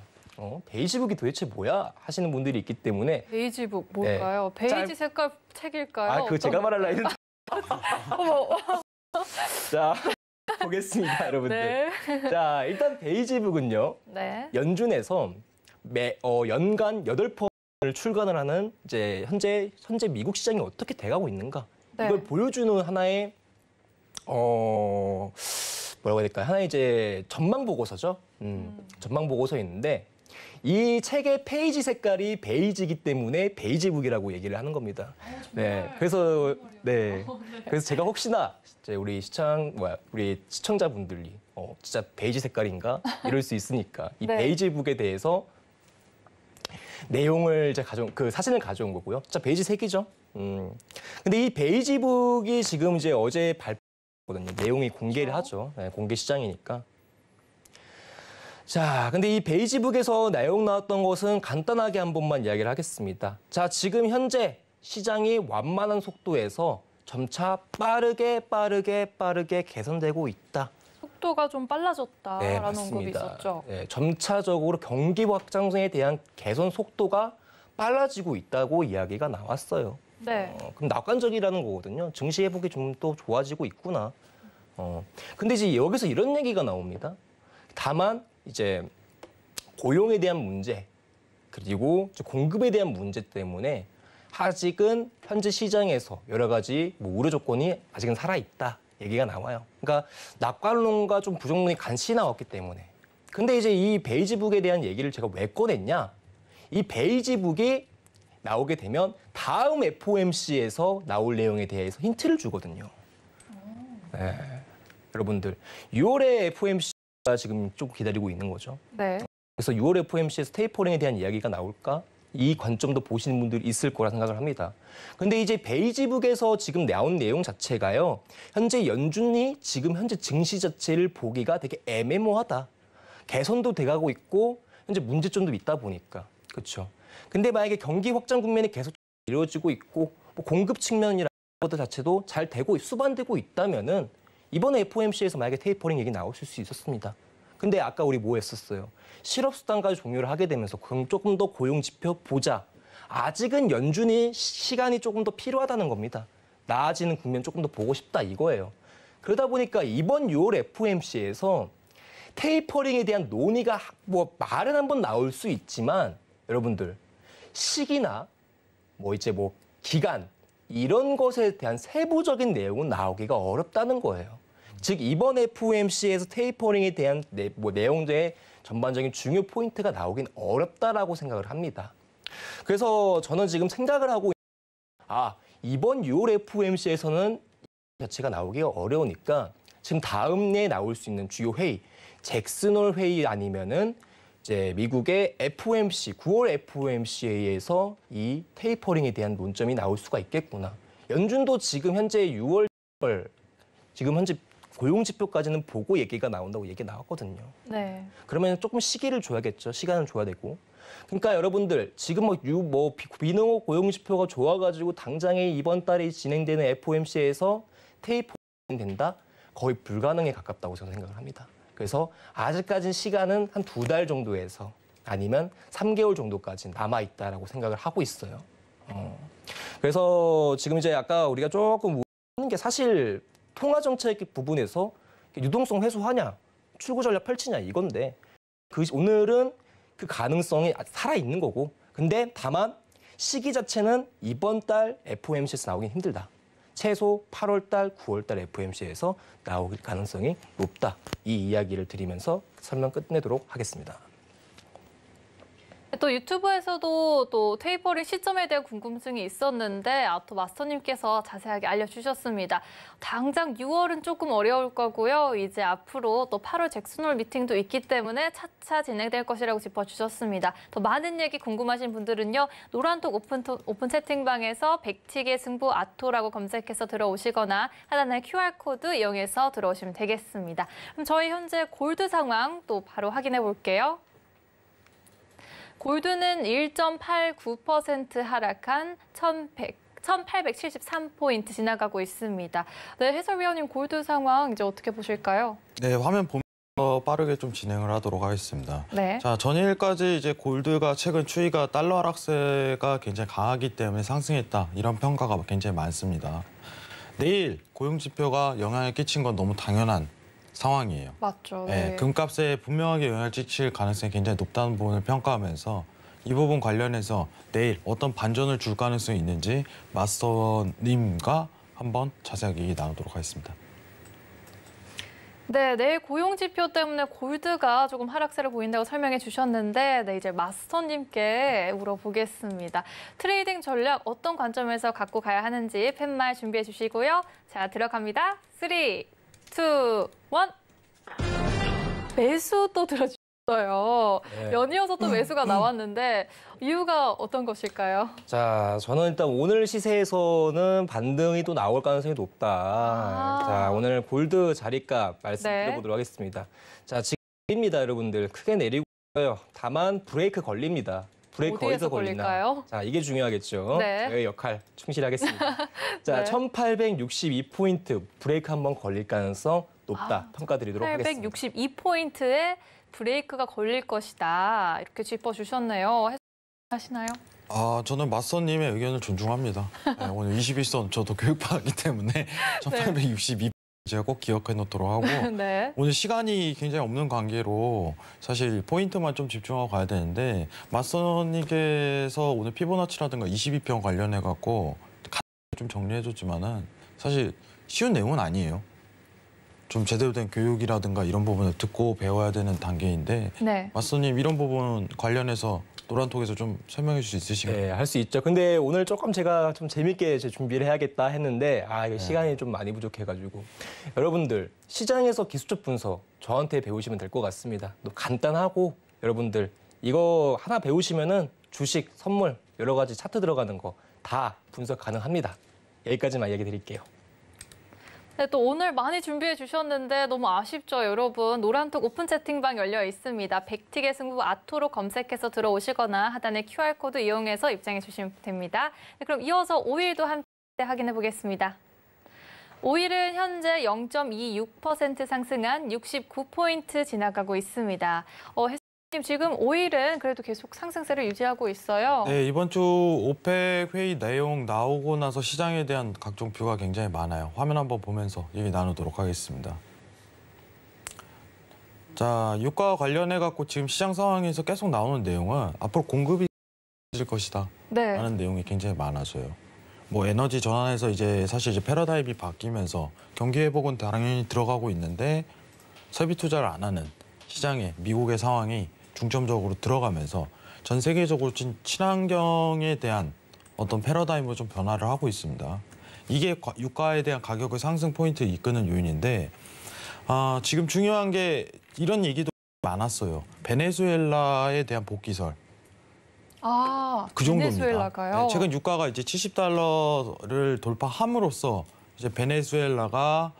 베이지북이 도대체 뭐야? 하시는 분들이 있기 때문에 베이지북 뭘까요? 네. 베이지 색깔 책일까요? 그거 제가 말하려 했는데. 어머. 자, 보겠습니다, 여러분들. 네. 자, 일단 베이지북은요. 네. 연준에서 연간 8번을 출간을 하는 이제 현재 미국 시장이 어떻게 돼가고 있는가? 네. 이걸 보여주는 하나의 뭐라고 해야 될까요? 하나의 이제 전망 보고서죠. 전망 보고서였는데 이 책의 페이지 색깔이 베이지이기 때문에 베이지북이라고 얘기를 하는 겁니다. 네, 그래서 그래서 제가 혹시나 이제 우리 시청자분들이 진짜 베이지 색깔인가 이럴 수 있으니까 이 네. 베이지북에 대해서 내용을 제가 사진을 가져온 거고요. 진짜 베이지색이죠. 근데 이 베이지북이 지금 이제 어제 발표거든요. 내용이 공개를 하죠. 네, 공개 시장이니까. 자, 근데 이 베이지북에서 내용 나왔던 것은 간단하게 한 번만 이야기를 하겠습니다. 자, 지금 현재 시장이 완만한 속도에서 점차 빠르게 개선되고 있다. 속도가 좀 빨라졌다라는 네, 언급이 맞습니다. 있었죠. 네, 점차적으로 경기 확장성에 대한 개선 속도가 빨라지고 있다고 이야기가 나왔어요. 네. 그럼 낙관적이라는 거거든요. 증시 회복이 좀 또 좋아지고 있구나. 근데 이제 여기서 이런 얘기가 나옵니다. 다만 이제 고용에 대한 문제 그리고 공급에 대한 문제 때문에 아직은 현재 시장에서 여러 가지 우려 조건이 아직은 살아있다 얘기가 나와요. 그러니까 낙관론과 좀 부정론이 간신히 나왔기 때문에. 근데 이제 이 베이지북에 대한 얘기를 제가 왜 꺼냈냐? 이 베이지북이 나오게 되면 다음 FOMC에서 나올 내용에 대해서 힌트를 주거든요. 네. 여러분들 6월에 FOMC가 지금 좀 기다리고 있는 거죠. 네. 그래서 6월 FOMC에서 테이퍼링에 대한 이야기가 나올까? 이 관점도 보시는 분들이 있을 거라 생각을 합니다. 근데 이제 베이지북에서 지금 나온 내용 자체가요. 현재 연준이 지금 현재 증시 자체를 보기가 되게 애매모호하다. 개선도 돼가고 있고 현재 문제점도 있다 보니까. 그렇죠. 근데 만약에 경기 확장 국면이 계속 이루어지고 있고 뭐 공급 측면이라는 것들 자체도 잘 되고 수반되고 있다면은 이번에 FOMC에서 만약에 테이퍼링 얘기 나오실 수 있었습니다. 근데 아까 우리 뭐 했었어요? 실업수단까지 종료를 하게 되면서 조금 더 고용 지표 보자. 아직은 연준이 시간이 조금 더 필요하다는 겁니다. 나아지는 국면 조금 더 보고 싶다 이거예요. 그러다 보니까 이번 6월 FOMC에서 테이퍼링에 대한 논의가 뭐 말은 한번 나올 수 있지만 여러분들 시기나 뭐 이제 뭐 기간 이런 것에 대한 세부적인 내용은 나오기가 어렵다는 거예요. 즉 이번 FOMC에서 테이퍼링에 대한 내용들의 전반적인 중요 포인트가 나오긴 어렵다라고 생각을 합니다. 그래서 저는 지금 생각을 하고 이번 6월 FOMC에서는 자체가 나오기가 어려우니까 지금 다음에 나올 수 있는 주요 회의, 잭슨홀 회의 아니면은 이제 미국의 FOMC, 9월 FOMC에서 이 테이퍼링에 대한 논점이 나올 수가 있겠구나. 연준도 지금 현재 6월 지금 현재 고용 지표까지는 보고 얘기가 나온다고 얘기 나왔거든요. 네. 그러면 조금 시기를 줘야겠죠. 시간을 줘야 되고. 그러니까 여러분들 지금 비농업 고용 지표가 좋아가지고 당장에 이번 달에 진행되는 FOMC에서 테이퍼링 된다? 거의 불가능에 가깝다고 저는 생각을 합니다. 그래서 아직까지는 시간은 한 2달 정도에서 아니면 3개월 정도까지 남아있다라고 생각을 하고 있어요. 그래서 지금 이제 아까 우리가 조금 하는 게 사실 통화 정책 부분에서 유동성 회수하냐, 출구 전략 펼치냐 이건데 오늘은 그 가능성이 살아있는 거고 근데 다만 시기 자체는 이번 달 FOMC에서 나오긴 힘들다. 최소 8월 달, 9월 달 FOMC에서 나올 가능성이 높다. 이 이야기를 드리면서 설명 끝내도록 하겠습니다. 또 유튜브에서도 또 테이퍼링 시점에 대한 궁금증이 있었는데 아토 마스터님께서 자세하게 알려주셨습니다. 당장 6월은 조금 어려울 거고요. 이제 앞으로 또 8월 잭슨홀 미팅도 있기 때문에 차차 진행될 것이라고 짚어주셨습니다. 더 많은 얘기 궁금하신 분들은요. 노란톡 오픈 채팅방에서 백틱의 승부 아토라고 검색해서 들어오시거나 하단의 QR코드 이용해서 들어오시면 되겠습니다. 그럼 저희 현재 골드 상황 또 바로 확인해 볼게요. 골드는 1.89% 하락한 1,873포인트 지나가고 있습니다. 네, 해설위원님 골드 상황 이제 어떻게 보실까요? 네, 화면 보면서 빠르게 좀 진행을 하도록 하겠습니다. 네. 자, 전일까지 이제 골드가 최근 추이가 달러 하락세가 굉장히 강하기 때문에 상승했다. 이런 평가가 굉장히 많습니다. 내일 고용 지표가 영향을 끼친 건 너무 당연한 상황이에요. 맞죠. 네. 금값에 분명하게 영향을 끼칠 가능성이 굉장히 높다는 부분을 평가하면서 이 부분 관련해서 내일 어떤 반전을 줄 가능성이 있는지 마스터님과 한번 자세하게 얘기 나누도록 하겠습니다. 네, 내일 고용 지표 때문에 골드가 조금 하락세를 보인다고 설명해 주셨는데 이제 마스터님께 물어보겠습니다. 트레이딩 전략 어떤 관점에서 갖고 가야 하는지 팻말 준비해 주시고요. 자, 들어갑니다. 3, 2, 1. 매수 또 들어주셨어요. 네. 연이어서 또 매수가 나왔는데 이유가 어떤 것일까요? 자, 저는 일단 오늘 시세에서는 반등이 또 나올 가능성이 높다. 자, 오늘 골드 자리값 말씀드려보도록 하겠습니다. 자, 지금 내립니다, 여러분들. 크게 내리고 있어요. 다만 브레이크 걸립니다. 브레이크 어디서 걸리나요? 자, 이게 중요하겠죠. 네. 저의 역할 충실하겠습니다. 자, 네. 1,862포인트 브레이크 한번 걸릴 가능성 높다. 평가드리도록 하겠습니다. 862포인트에 브레이크가 걸릴 것이다. 이렇게 짚어주셨네요. 하시나요? 저는 마스터님의 의견을 존중합니다. 네, 오늘 21선 저도 교육받았기 때문에 1862 제가 꼭 기억해 놓도록 하고 네. 오늘 시간이 굉장히 없는 관계로 사실 포인트만 좀 집중하고 가야 되는데 마스터님께서 오늘 피보나치라든가 22평 관련해 갖고 좀 정리해 줬지만은 사실 쉬운 내용은 아니에요. 좀 제대로 된 교육이라든가 이런 부분을 듣고 배워야 되는 단계인데 네. 마스터님 이런 부분 관련해서 노란톡에서 좀 설명해 줄 수 있으신가요? 네, 할 수 있죠. 근데 오늘 조금 제가 좀 재밌게 준비를 해야겠다 했는데 이거 시간이 좀 많이 부족해가지고 여러분들 시장에서 기술적 분석 저한테 배우시면 될 것 같습니다. 또 간단하고 여러분들 이거 하나 배우시면은 주식, 선물 여러 가지 차트 들어가는 거 다 분석 가능합니다. 여기까지만 이야기 드릴게요. 네, 또 오늘 많이 준비해 주셨는데 너무 아쉽죠, 여러분. 노란톡 오픈 채팅방 열려 있습니다. 백틱의 승부 아토로 검색해서 들어오시거나 하단의 QR코드 이용해서 입장해 주시면 됩니다. 네, 그럼 이어서 5일도 함께 확인해 보겠습니다. 5일은 현재 0.26% 상승한 69포인트 지나가고 있습니다. 혜수님, 지금 5일은 그래도 계속 상승세를 유지하고 있어요. 네, 이번 주 오펙 회의 내용 나오고 나서 시장에 대한 각종 뷰가 굉장히 많아요. 화면 한번 보면서 얘기 나누도록 하겠습니다. 자, 유가와 관련해 갖고 지금 시장 상황에서 계속 나오는 내용은 앞으로 공급이 질 것이다 라는 내용이 굉장히 많아져요. 뭐 에너지 전환에서 사실 패러다임이 바뀌면서 경기 회복은 당연히 들어가고 있는데 설비 투자를 안 하는 시장에 미국의 상황이 중점적으로 들어가면서 전 세계적으로 친환경에 대한 어떤 패러다임으로 좀 변화를 하고 있습니다. 이게 유가에 대한 가격의 상승 포인트를 이끄는 요인인데 지금 중요한 게 이런 얘기도 많았어요. 베네수엘라에 대한 복귀설. 그 정도입니다. 베네수엘라가요? 네, 최근 유가가 이제 $70를 돌파함으로써 이제 베네수엘라가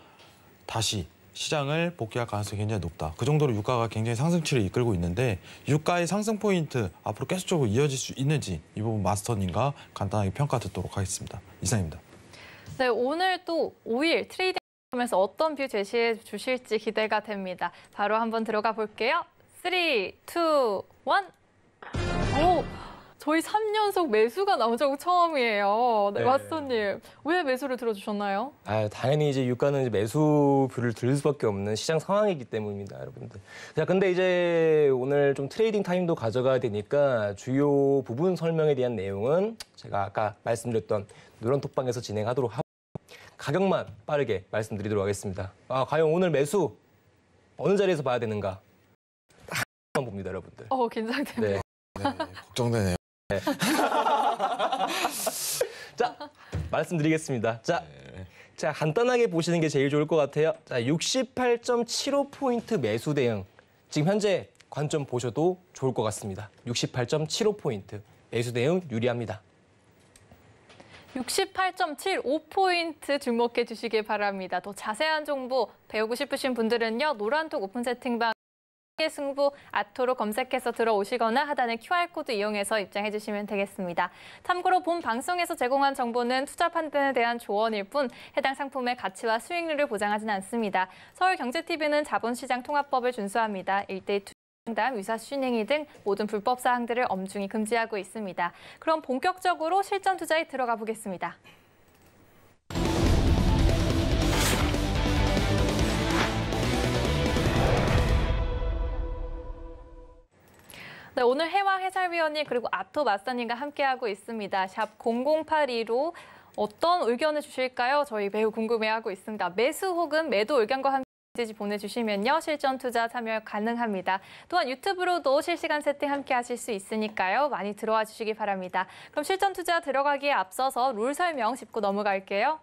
다시 시장을 복귀할 가능성이 굉장히 높다. 그 정도로 유가가 굉장히 상승치를 이끌고 있는데 유가의 상승 포인트 앞으로 계속적으로 이어질 수 있는지 이 부분 마스터님과 간단하게 평가 듣도록 하겠습니다. 이상입니다. 네, 오늘 또 5일 트레이딩 하면서 어떤 뷰 제시해 주실지 기대가 됩니다. 바로 한번 들어가 볼게요. 3, 2, 1. 저희 3연속 매수가 나온 적 처음이에요. 네, 마스터님, 왜 매수를 들어주셨나요? 당연히 이제 유가는 이제 매수뷰를 들 수밖에 없는 시장 상황이기 때문입니다, 여러분들. 자, 근데 이제 오늘 좀 트레이딩 타임도 가져가야 되니까 주요 부분 설명에 대한 내용은 제가 아까 말씀드렸던 노란톡방에서 진행하도록 하고 가격만 빠르게 말씀드리도록 하겠습니다. 과연 오늘 매수 어느 자리에서 봐야 되는가? 딱 봅니다, 여러분들. 긴장됩니다. 네, 걱정되네요. 자, 말씀드리겠습니다. 자, 간단하게 보시는 게 제일 좋을 것 같아요. 자, 68.75포인트 매수 대응. 지금 현재 관점 보셔도 좋을 것 같습니다. 68.75포인트 매수 대응 유리합니다. 68.75포인트 주목해 주시길 바랍니다. 더 자세한 정보 배우고 싶으신 분들은요, 노란톡 오픈 채팅방 승부 아토로 검색해서 들어오시거나 하단의 QR코드 이용해서 입장해 주시면 되겠습니다. 참고로 본 방송에서 제공한 정보는 투자 판단에 대한 조언일 뿐 해당 상품의 가치와 수익률을 보장하지는 않습니다. 서울경제TV는 자본시장 통합법을 준수합니다. 1대1 투자 상담, 유사순행위 등 모든 불법 사항들을 엄중히 금지하고 있습니다. 그럼 본격적으로 실전 투자에 들어가 보겠습니다. 네, 오늘 해와 해설위원님 그리고 아토 마스터님과 함께하고 있습니다. 샵 0082로 어떤 의견을 주실까요? 저희 매우 궁금해하고 있습니다. 매수 혹은 매도 의견과 함께 메시지 보내주시면요, 실전 투자 참여 가능합니다. 또한 유튜브로도 실시간 세팅 함께 하실 수 있으니까요, 많이 들어와 주시기 바랍니다. 그럼 실전 투자 들어가기에 앞서서 룰 설명 짚고 넘어갈게요.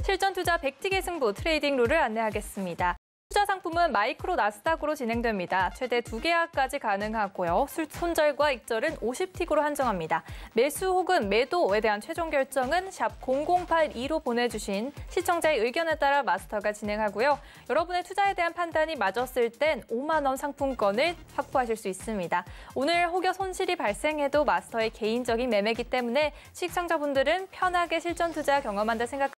실전 투자 백틱의 승부 트레이딩 룰을 안내하겠습니다. 투자 상품은 마이크로 나스닥으로 진행됩니다. 최대 2계약까지 가능하고요. 손절과 익절은 50틱으로 한정합니다. 매수 혹은 매도에 대한 최종 결정은 샵 0082로 보내주신 시청자의 의견에 따라 마스터가 진행하고요. 여러분의 투자에 대한 판단이 맞았을 땐 5만 원 상품권을 확보하실 수 있습니다. 오늘 혹여 손실이 발생해도 마스터의 개인적인 매매이기 때문에 시청자분들은 편하게 실전 투자 경험한다 생각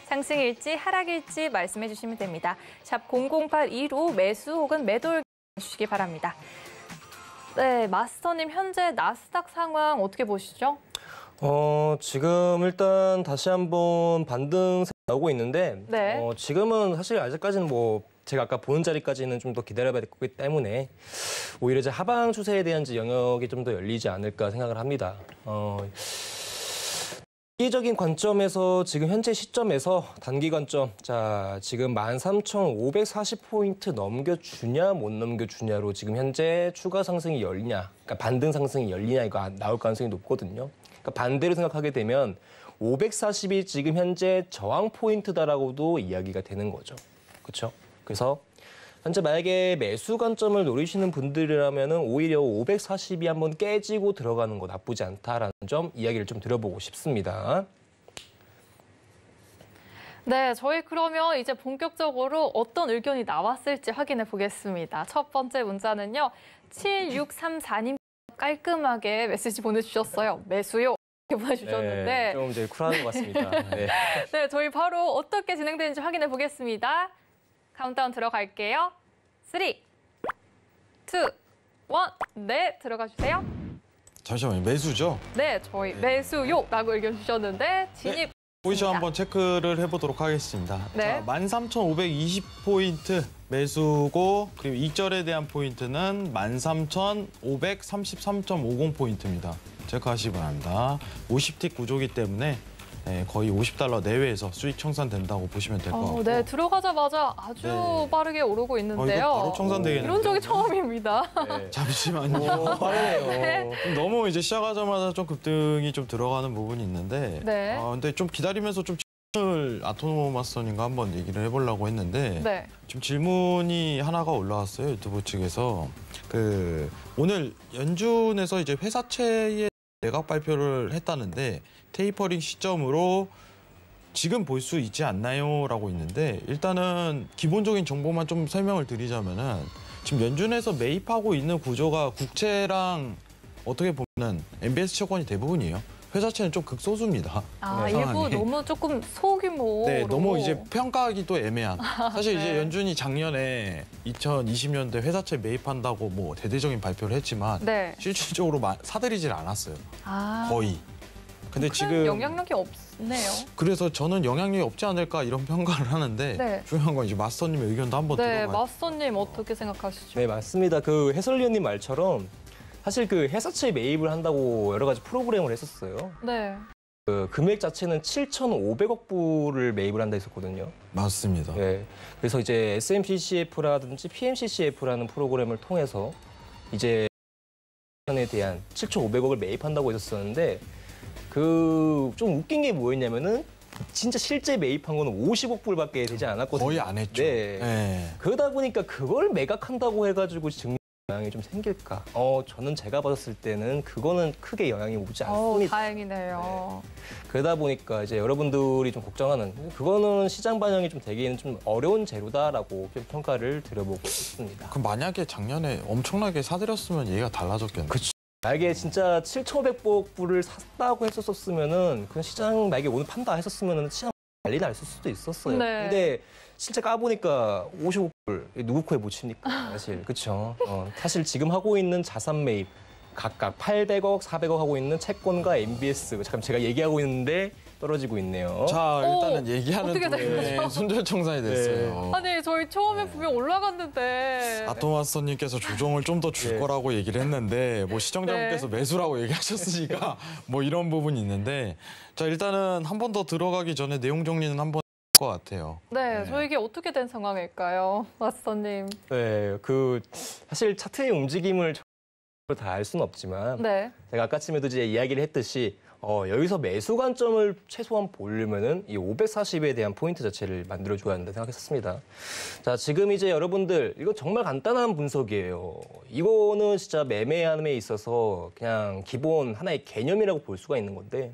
상승일지 하락일지 말씀해 주시면 됩니다. 샵 0082로 매수 혹은 매도 주시기 바랍니다. 네, 마스터님 현재 나스닥 상황 어떻게 보시죠? 지금 일단 다시 한번 반등세 나오고 있는데 지금은 사실 아직까지는 제가 아까 보는 자리까지는 좀 더 기다려봐야 될 거기 때문에 오히려 이제 하방 추세에 대한 영역이 좀 더 열리지 않을까 생각을 합니다. 단기적인 관점에서 지금 현재 시점에서 단기 관점, 자 지금 13,540포인트 넘겨주냐 못 넘겨주냐로 지금 현재 추가 상승이 열리냐, 그러니까 반등 상승이 열리냐 이거 나올 가능성이 높거든요. 그러니까 반대로 생각하게 되면 540이 지금 현재 저항 포인트다라고도 이야기가 되는 거죠. 그렇죠? 그래서 현재 만약에 매수 관점을 노리시는 분들이라면은 오히려 540이 한번 깨지고 들어가는 거 나쁘지 않다라는 점 이야기를 좀 드려보고 싶습니다. 네, 저희 그러면 이제 본격적으로 어떤 의견이 나왔을지 확인해 보겠습니다. 첫 번째 문자는요. 7634님 깔끔하게 메시지 보내주셨어요. 매수요. 이렇게 보내주셨는데. 네, 좀 이제 쿨한 것 같습니다. 네. 네, 저희 바로 어떻게 진행되는지 확인해 보겠습니다. 카운트다운 들어갈게요. 3, 2, 1, 네, 들어가 주세요. 잠시만요. 매수죠? 네, 저희 매수요라고 의견 주셨는데 진입. 포지션 한번 체크를 해보도록 하겠습니다. 네. 자, 13,520포인트 매수고 그리고 이절에 대한 포인트는 13,533.50포인트입니다. 체크하시기 바랍니다. 50틱 구조기 때문에 거의 $50 내외에서 수익 청산된다고 보시면 될 것 같고. 네, 들어가자마자 아주 네. 빠르게 오르고 있는데요. 이거 바로 청산되겠네요. 이런 적이 처음입니다. 네. 잠시만요. 빠르네요. 너무 이제 시작하자마자 좀 급등이 좀 들어가는 부분이 있는데 네. 근데 좀 기다리면서 좀 질문을 아토노마스터님과 한번 얘기를 해보려고 했는데 네. 지금 질문이 하나가 올라왔어요. 유튜브 측에서 오늘 연준에서 이제 회사채의 매각 발표를 했다는데 테이퍼링 시점으로 지금 볼 수 있지 않나요? 라고 있는데 일단은 기본적인 정보만 좀 설명을 드리자면은 지금 연준에서 매입하고 있는 구조가 국채랑 어떻게 보면 MBS 채권이 대부분이에요. 회사채는 좀 극소수입니다. 아, 네, 일부 상황이. 너무 조금 소규모로. 네, 너무 이제 평가하기도 애매한. 사실 이제 네. 연준이 작년에 2020년대 회사채 매입한다고 뭐 대대적인 발표를 했지만 네. 실질적으로 사들이질 않았어요. 아, 거의. 근데 큰 지금 영향력이 없네요. 그래서 저는 영향력이 없지 않을까 이런 평가를 하는데 네. 중요한 건 이제 마스터님의 의견도 한번 네, 들어봐요. 마스터님 어떻게 생각하시죠? 네, 맞습니다. 그 해설위원님 말처럼 사실 그 회사채 매입을 한다고 여러 가지 프로그램을 했었어요. 네. 그 금액 자체는 7,500억 불을 매입을 한다 했었거든요. 맞습니다. 네. 그래서 이제 SMCCF라든지 PMCCF라는 프로그램을 통해서 이제 에 대한 7,500억을 매입한다고 했었는데 그 좀 웃긴 게 뭐였냐면은 진짜 실제 매입한 거는 50억 불밖에 되지 않았거든요. 거의 안 했죠. 네. 네. 그러다 보니까 그걸 매각한다고 해가지고 증시 영향이 좀 생길까? 저는 제가 봤을 때는 그거는 크게 영향이 오지 않습니다. 다행이네요. 그러다 보니까 이제 여러분들이 좀 걱정하는 그거는 시장 반영이 좀 되기에는 좀 어려운 재료다라고 좀 평가를 드려보고 싶습니다. 그럼 만약에 작년에 엄청나게 사들였으면 얘기가 달라졌겠네요. 그쵸. 만약에 진짜 7,500억 불을 샀다고 했었으면은 그 시장 만약에 오늘 판다 했었으면은 시장 난리 났을 수도 있었어요. 네. 근데 진짜 까보니까 50억 불 누구 코에 못 칩니까 사실. 그렇죠. 사실 지금 하고 있는 자산 매입 각각 800억, 400억 하고 있는 채권과 MBS 잠깐 제가 얘기하고 있는데 떨어지고 있네요. 자, 일단은 얘기하는 어떻게 된 동안에 거죠? 손절청산이 됐어요. 아니, 저희 처음에 분명 올라갔는데. 아토마스터님께서 조정을 좀 더 줄 네. 거라고 얘기를 했는데 뭐 시청자분께서 매수라고 얘기하셨으니까 뭐 이런 부분이 있는데 자 일단은 한 번 더 들어가기 전에 내용 정리는 한번 할 것 같아요. 네, 네. 저에게 어떻게 된 상황일까요, 마스터님? 네, 그 사실 차트의 움직임을 다 알 수는 없지만 네. 제가 아까쯤에도 이제 이야기를 했듯이 여기서 매수 관점을 최소한 보려면은 이 540에 대한 포인트 자체를 만들어줘야 한다 생각했었습니다. 자, 지금 이제 여러분들 이거 정말 간단한 분석이에요. 이거는 진짜 매매함에 있어서 그냥 기본 하나의 개념이라고 볼 수가 있는 건데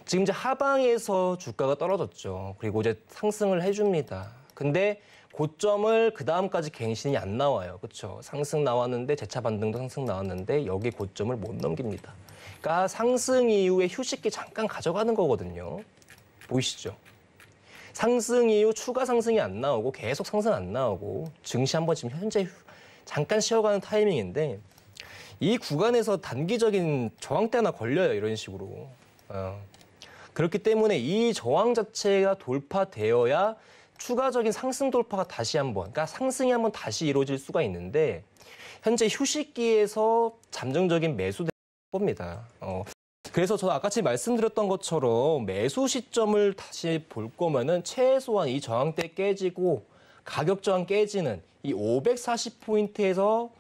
지금 이제 하방에서 주가가 떨어졌죠. 그리고 이제 상승을 해줍니다. 근데 고점을 그 다음까지 갱신이 안 나와요. 그렇죠? 상승 나왔는데 재차 반등도 상승 나왔는데 여기 고점을 못 넘깁니다. 그러니까 상승 이후에 휴식기 잠깐 가져가는 거거든요. 보이시죠? 상승 이후 추가 상승이 안 나오고 계속 상승 안 나오고 증시 한번 지금 현재 잠깐 쉬어가는 타이밍인데 이 구간에서 단기적인 저항대나 걸려요. 이런 식으로. 그렇기 때문에 이 저항 자체가 돌파되어야 추가적인 상승 돌파가 다시 한번, 그러니까 상승이 한번 다시 이루어질 수가 있는데 현재 휴식기에서 잠정적인 매수될 겁니다. 그래서 저 아까 말씀드렸던 것처럼 매수 시점을 다시 볼 거면은 최소한 이 저항대 깨지고 가격 저항 깨지는 이 540포인트에서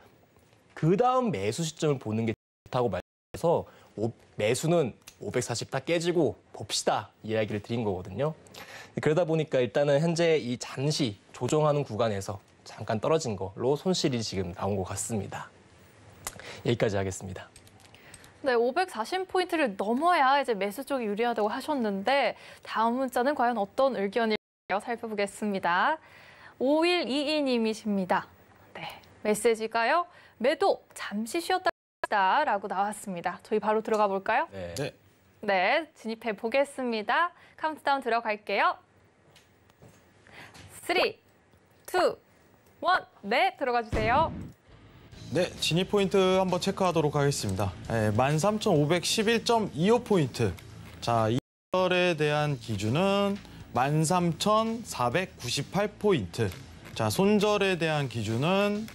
그 다음 매수 시점을 보는 게 좋다고 말해서 매수는 540 다 깨지고 봅시다 이야기를 드린 거거든요. 그러다 보니까 일단은 현재 이 잠시 조정하는 구간에서 잠깐 떨어진 걸로 손실이 지금 나온 것 같습니다. 여기까지 하겠습니다. 네, 540포인트를 넘어야 이제 매수 쪽이 유리하다고 하셨는데 다음 문자는 과연 어떤 의견이 살펴보겠습니다. 5122님이십니다. 네, 메시지가요. 매도 잠시 쉬었다라고 나왔습니다. 저희 바로 들어가 볼까요? 네. 네, 진입해 보겠습니다. 카운트다운 들어갈게요. 3, 2, 1, 네, 들어가 주세요. 네, 진입 포인트 한번 체크하도록 하겠습니다. 13,511.25포인트. 자, 이절에 대한 기준은 13,498포인트. 자, 손절에 대한 기준은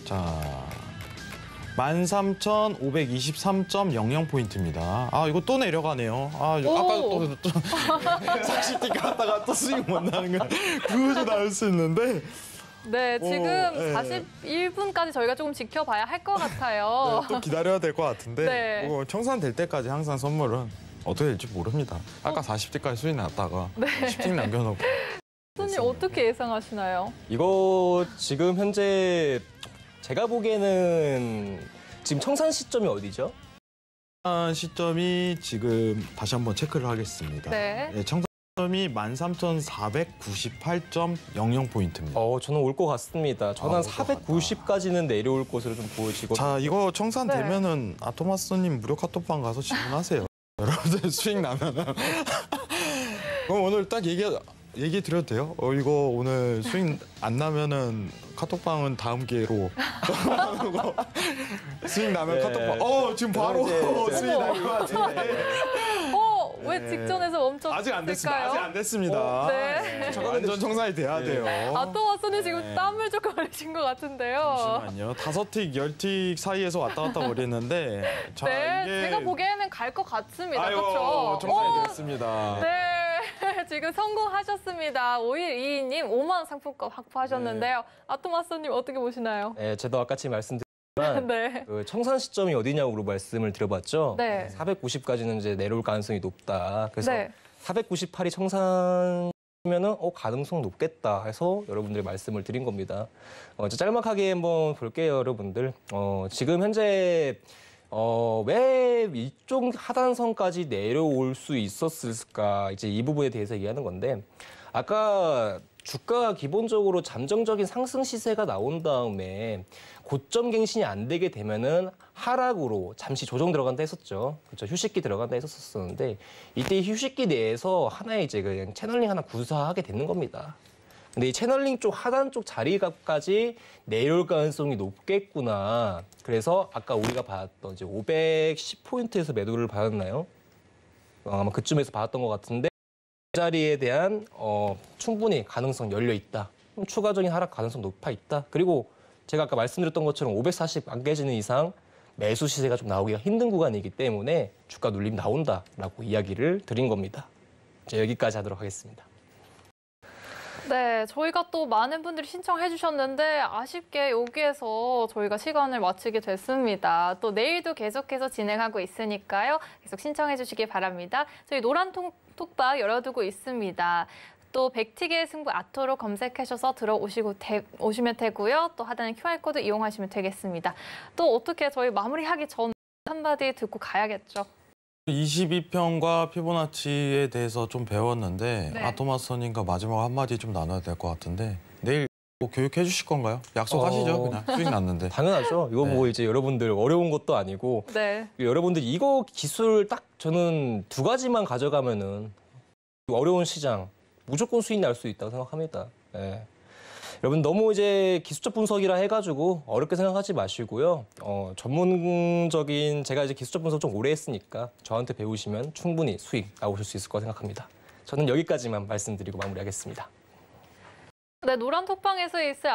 13,523.00포인트입니다. 아, 이거 또 내려가네요. 아, 아까 또 40대 갔다가 또 스윙 못 나는 거 그거 나올 수 있는데. 네, 지금 네. 41분까지 저희가 조금 지켜봐야 할 것 같아요. 네, 또 기다려야 될 것 같은데 네. 청산될 때까지 항상 선물은 어떻게 될지 모릅니다. 아까 40대까지 수익 났다가 10팅 남겨놓고. 손님 어떻게 예상하시나요? 이거 지금 현재 제가 보기에는 지금 청산 시점이 어디죠? 시점이 지금 다시 한번 체크를 하겠습니다. 네. 청산 시점이 13,494.00포인트입니다. 저는 올 것 같습니다. 저는 한 올 것 같다. 490까지는 내려올 것으로 좀 보여지고. 자, 이거 청산되면은 네. 아토마스님 무료 카톡방 가서 질문하세요. 여러분들 수익 나면은. 그럼 오늘 딱 얘기 드려도 돼요? 이거 오늘 수익 안 나면은 카톡방은 다음 기회로. 수익 나면 네. 카톡방. 지금 바로 이제 수익 날 것 같은데. 왜 네. 직전에서 멈췄을까요? 아직 안 됐습니다. 아직 안 됐습니다. 네. 완전 청산이 돼야 돼요. 아토마스는 지금 네. 땀을 좀 흘리신 것 같은데요. 잠시만요. 5틱, 10틱 사이에서 왔다 갔다 거리는데. 자, 네, 이게... 제가 보기에는 갈 것 같습니다. 아이고, 그렇죠? 청산이 됐습니다. 네, 지금 성공하셨습니다. 5122님 5만 원 상품권 확보하셨는데요. 아토마스님 어떻게 보시나요? 네, 저도 아까처럼 말씀드렸지만 네. 그 청산 시점이 어디냐고 말씀을 드려봤죠. 네. 490까지는 이제 내려올 가능성이 높다. 그래서 네. 498이 청산이면은 가능성 높겠다 해서 여러분들 말씀을 드린 겁니다. 이제 짤막하게 한번 볼게요, 여러분들. 지금 현재 왜 이쪽 하단선까지 내려올 수 있었을까? 이제 이 부분에 대해서 얘기하는 건데, 아까 주가가 기본적으로 잠정적인 상승 시세가 나온 다음에 고점 갱신이 안 되게 되면은 하락으로 잠시 조정 들어간다 했었죠. 그렇죠. 휴식기 들어간다 했었었는데, 이때 휴식기 내에서 하나의 이제 그냥 채널링 하나 구사하게 되는 겁니다. 근데 이 채널링 쪽 하단 쪽 자리까지 내려올 가능성이 높겠구나. 그래서 아까 우리가 봤던 이제 510포인트에서 매도를 받았나요? 아마 그쯤에서 받았던 것 같은데, 그 자리에 대한 충분히 가능성 열려 있다. 추가적인 하락 가능성 높아 있다. 그리고 제가 아까 말씀드렸던 것처럼 540 안 깨지는 이상 매수 시세가 좀 나오기가 힘든 구간이기 때문에 주가 눌림 나온다라고 이야기를 드린 겁니다. 이제 여기까지 하도록 하겠습니다. 네, 저희가 또 많은 분들이 신청해 주셨는데 아쉽게 여기에서 저희가 시간을 마치게 됐습니다. 또 내일도 계속해서 진행하고 있으니까요. 계속 신청해 주시기 바랍니다. 저희 노란 톡방 열어두고 있습니다. 또 백티기의 승부 아토로 검색하셔서 오시면 되고요. 또 하단에 QR코드 이용하시면 되겠습니다. 또 어떻게 저희 마무리하기 전 한마디 듣고 가야겠죠. 22평과 피보나치에 대해서 좀 배웠는데 네. 아토마스님과 마지막 한마디 좀 나눠야 될 것 같은데 내일 뭐 교육해 주실 건가요? 약속하시죠? 그냥 수익 났는데. 당연하죠. 이거 네. 뭐 이제 여러분들 어려운 것도 아니고 네. 여러분들 이거 기술 딱 저는 2가지만 가져가면은 어려운 시장 무조건 수익 날 수 있다고 생각합니다. 예. 여러분 너무 이제 기술적 분석이라 해가지고 어렵게 생각하지 마시고요. 전문적인 제가 이제 기술적 분석 좀 오래 했으니까 저한테 배우시면 충분히 수익 나오실 수 있을 거라 생각합니다. 저는 여기까지만 말씀드리고 마무리하겠습니다. 네, 노란 톡방에서 있을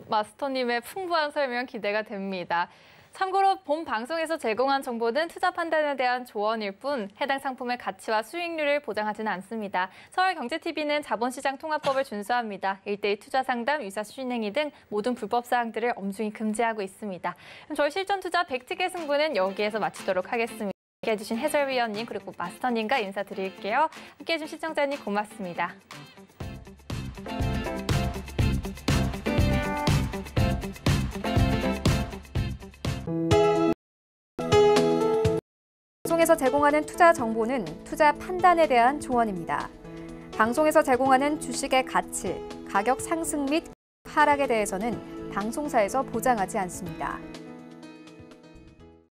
마스터님의 풍부한 설명 기대가 됩니다. 참고로 본 방송에서 제공한 정보는 투자 판단에 대한 조언일 뿐 해당 상품의 가치와 수익률을 보장하지는 않습니다. 서울경제TV는 자본시장 통합법을 준수합니다. 1:1 투자 상담, 유사 수신행위 등 모든 불법 사항들을 엄중히 금지하고 있습니다. 그럼 저희 실전투자 팩트의 승부는 여기에서 마치도록 하겠습니다. 함께해 주신 해설위원님 그리고 마스터님과 인사드릴게요. 함께해 주신 시청자님 고맙습니다. 방송에서 제공하는 투자 정보는 투자 판단에 대한 조언입니다. 방송에서 제공하는 주식의 가치, 가격 상승 및 하락에 대해서는 방송사에서 보장하지 않습니다.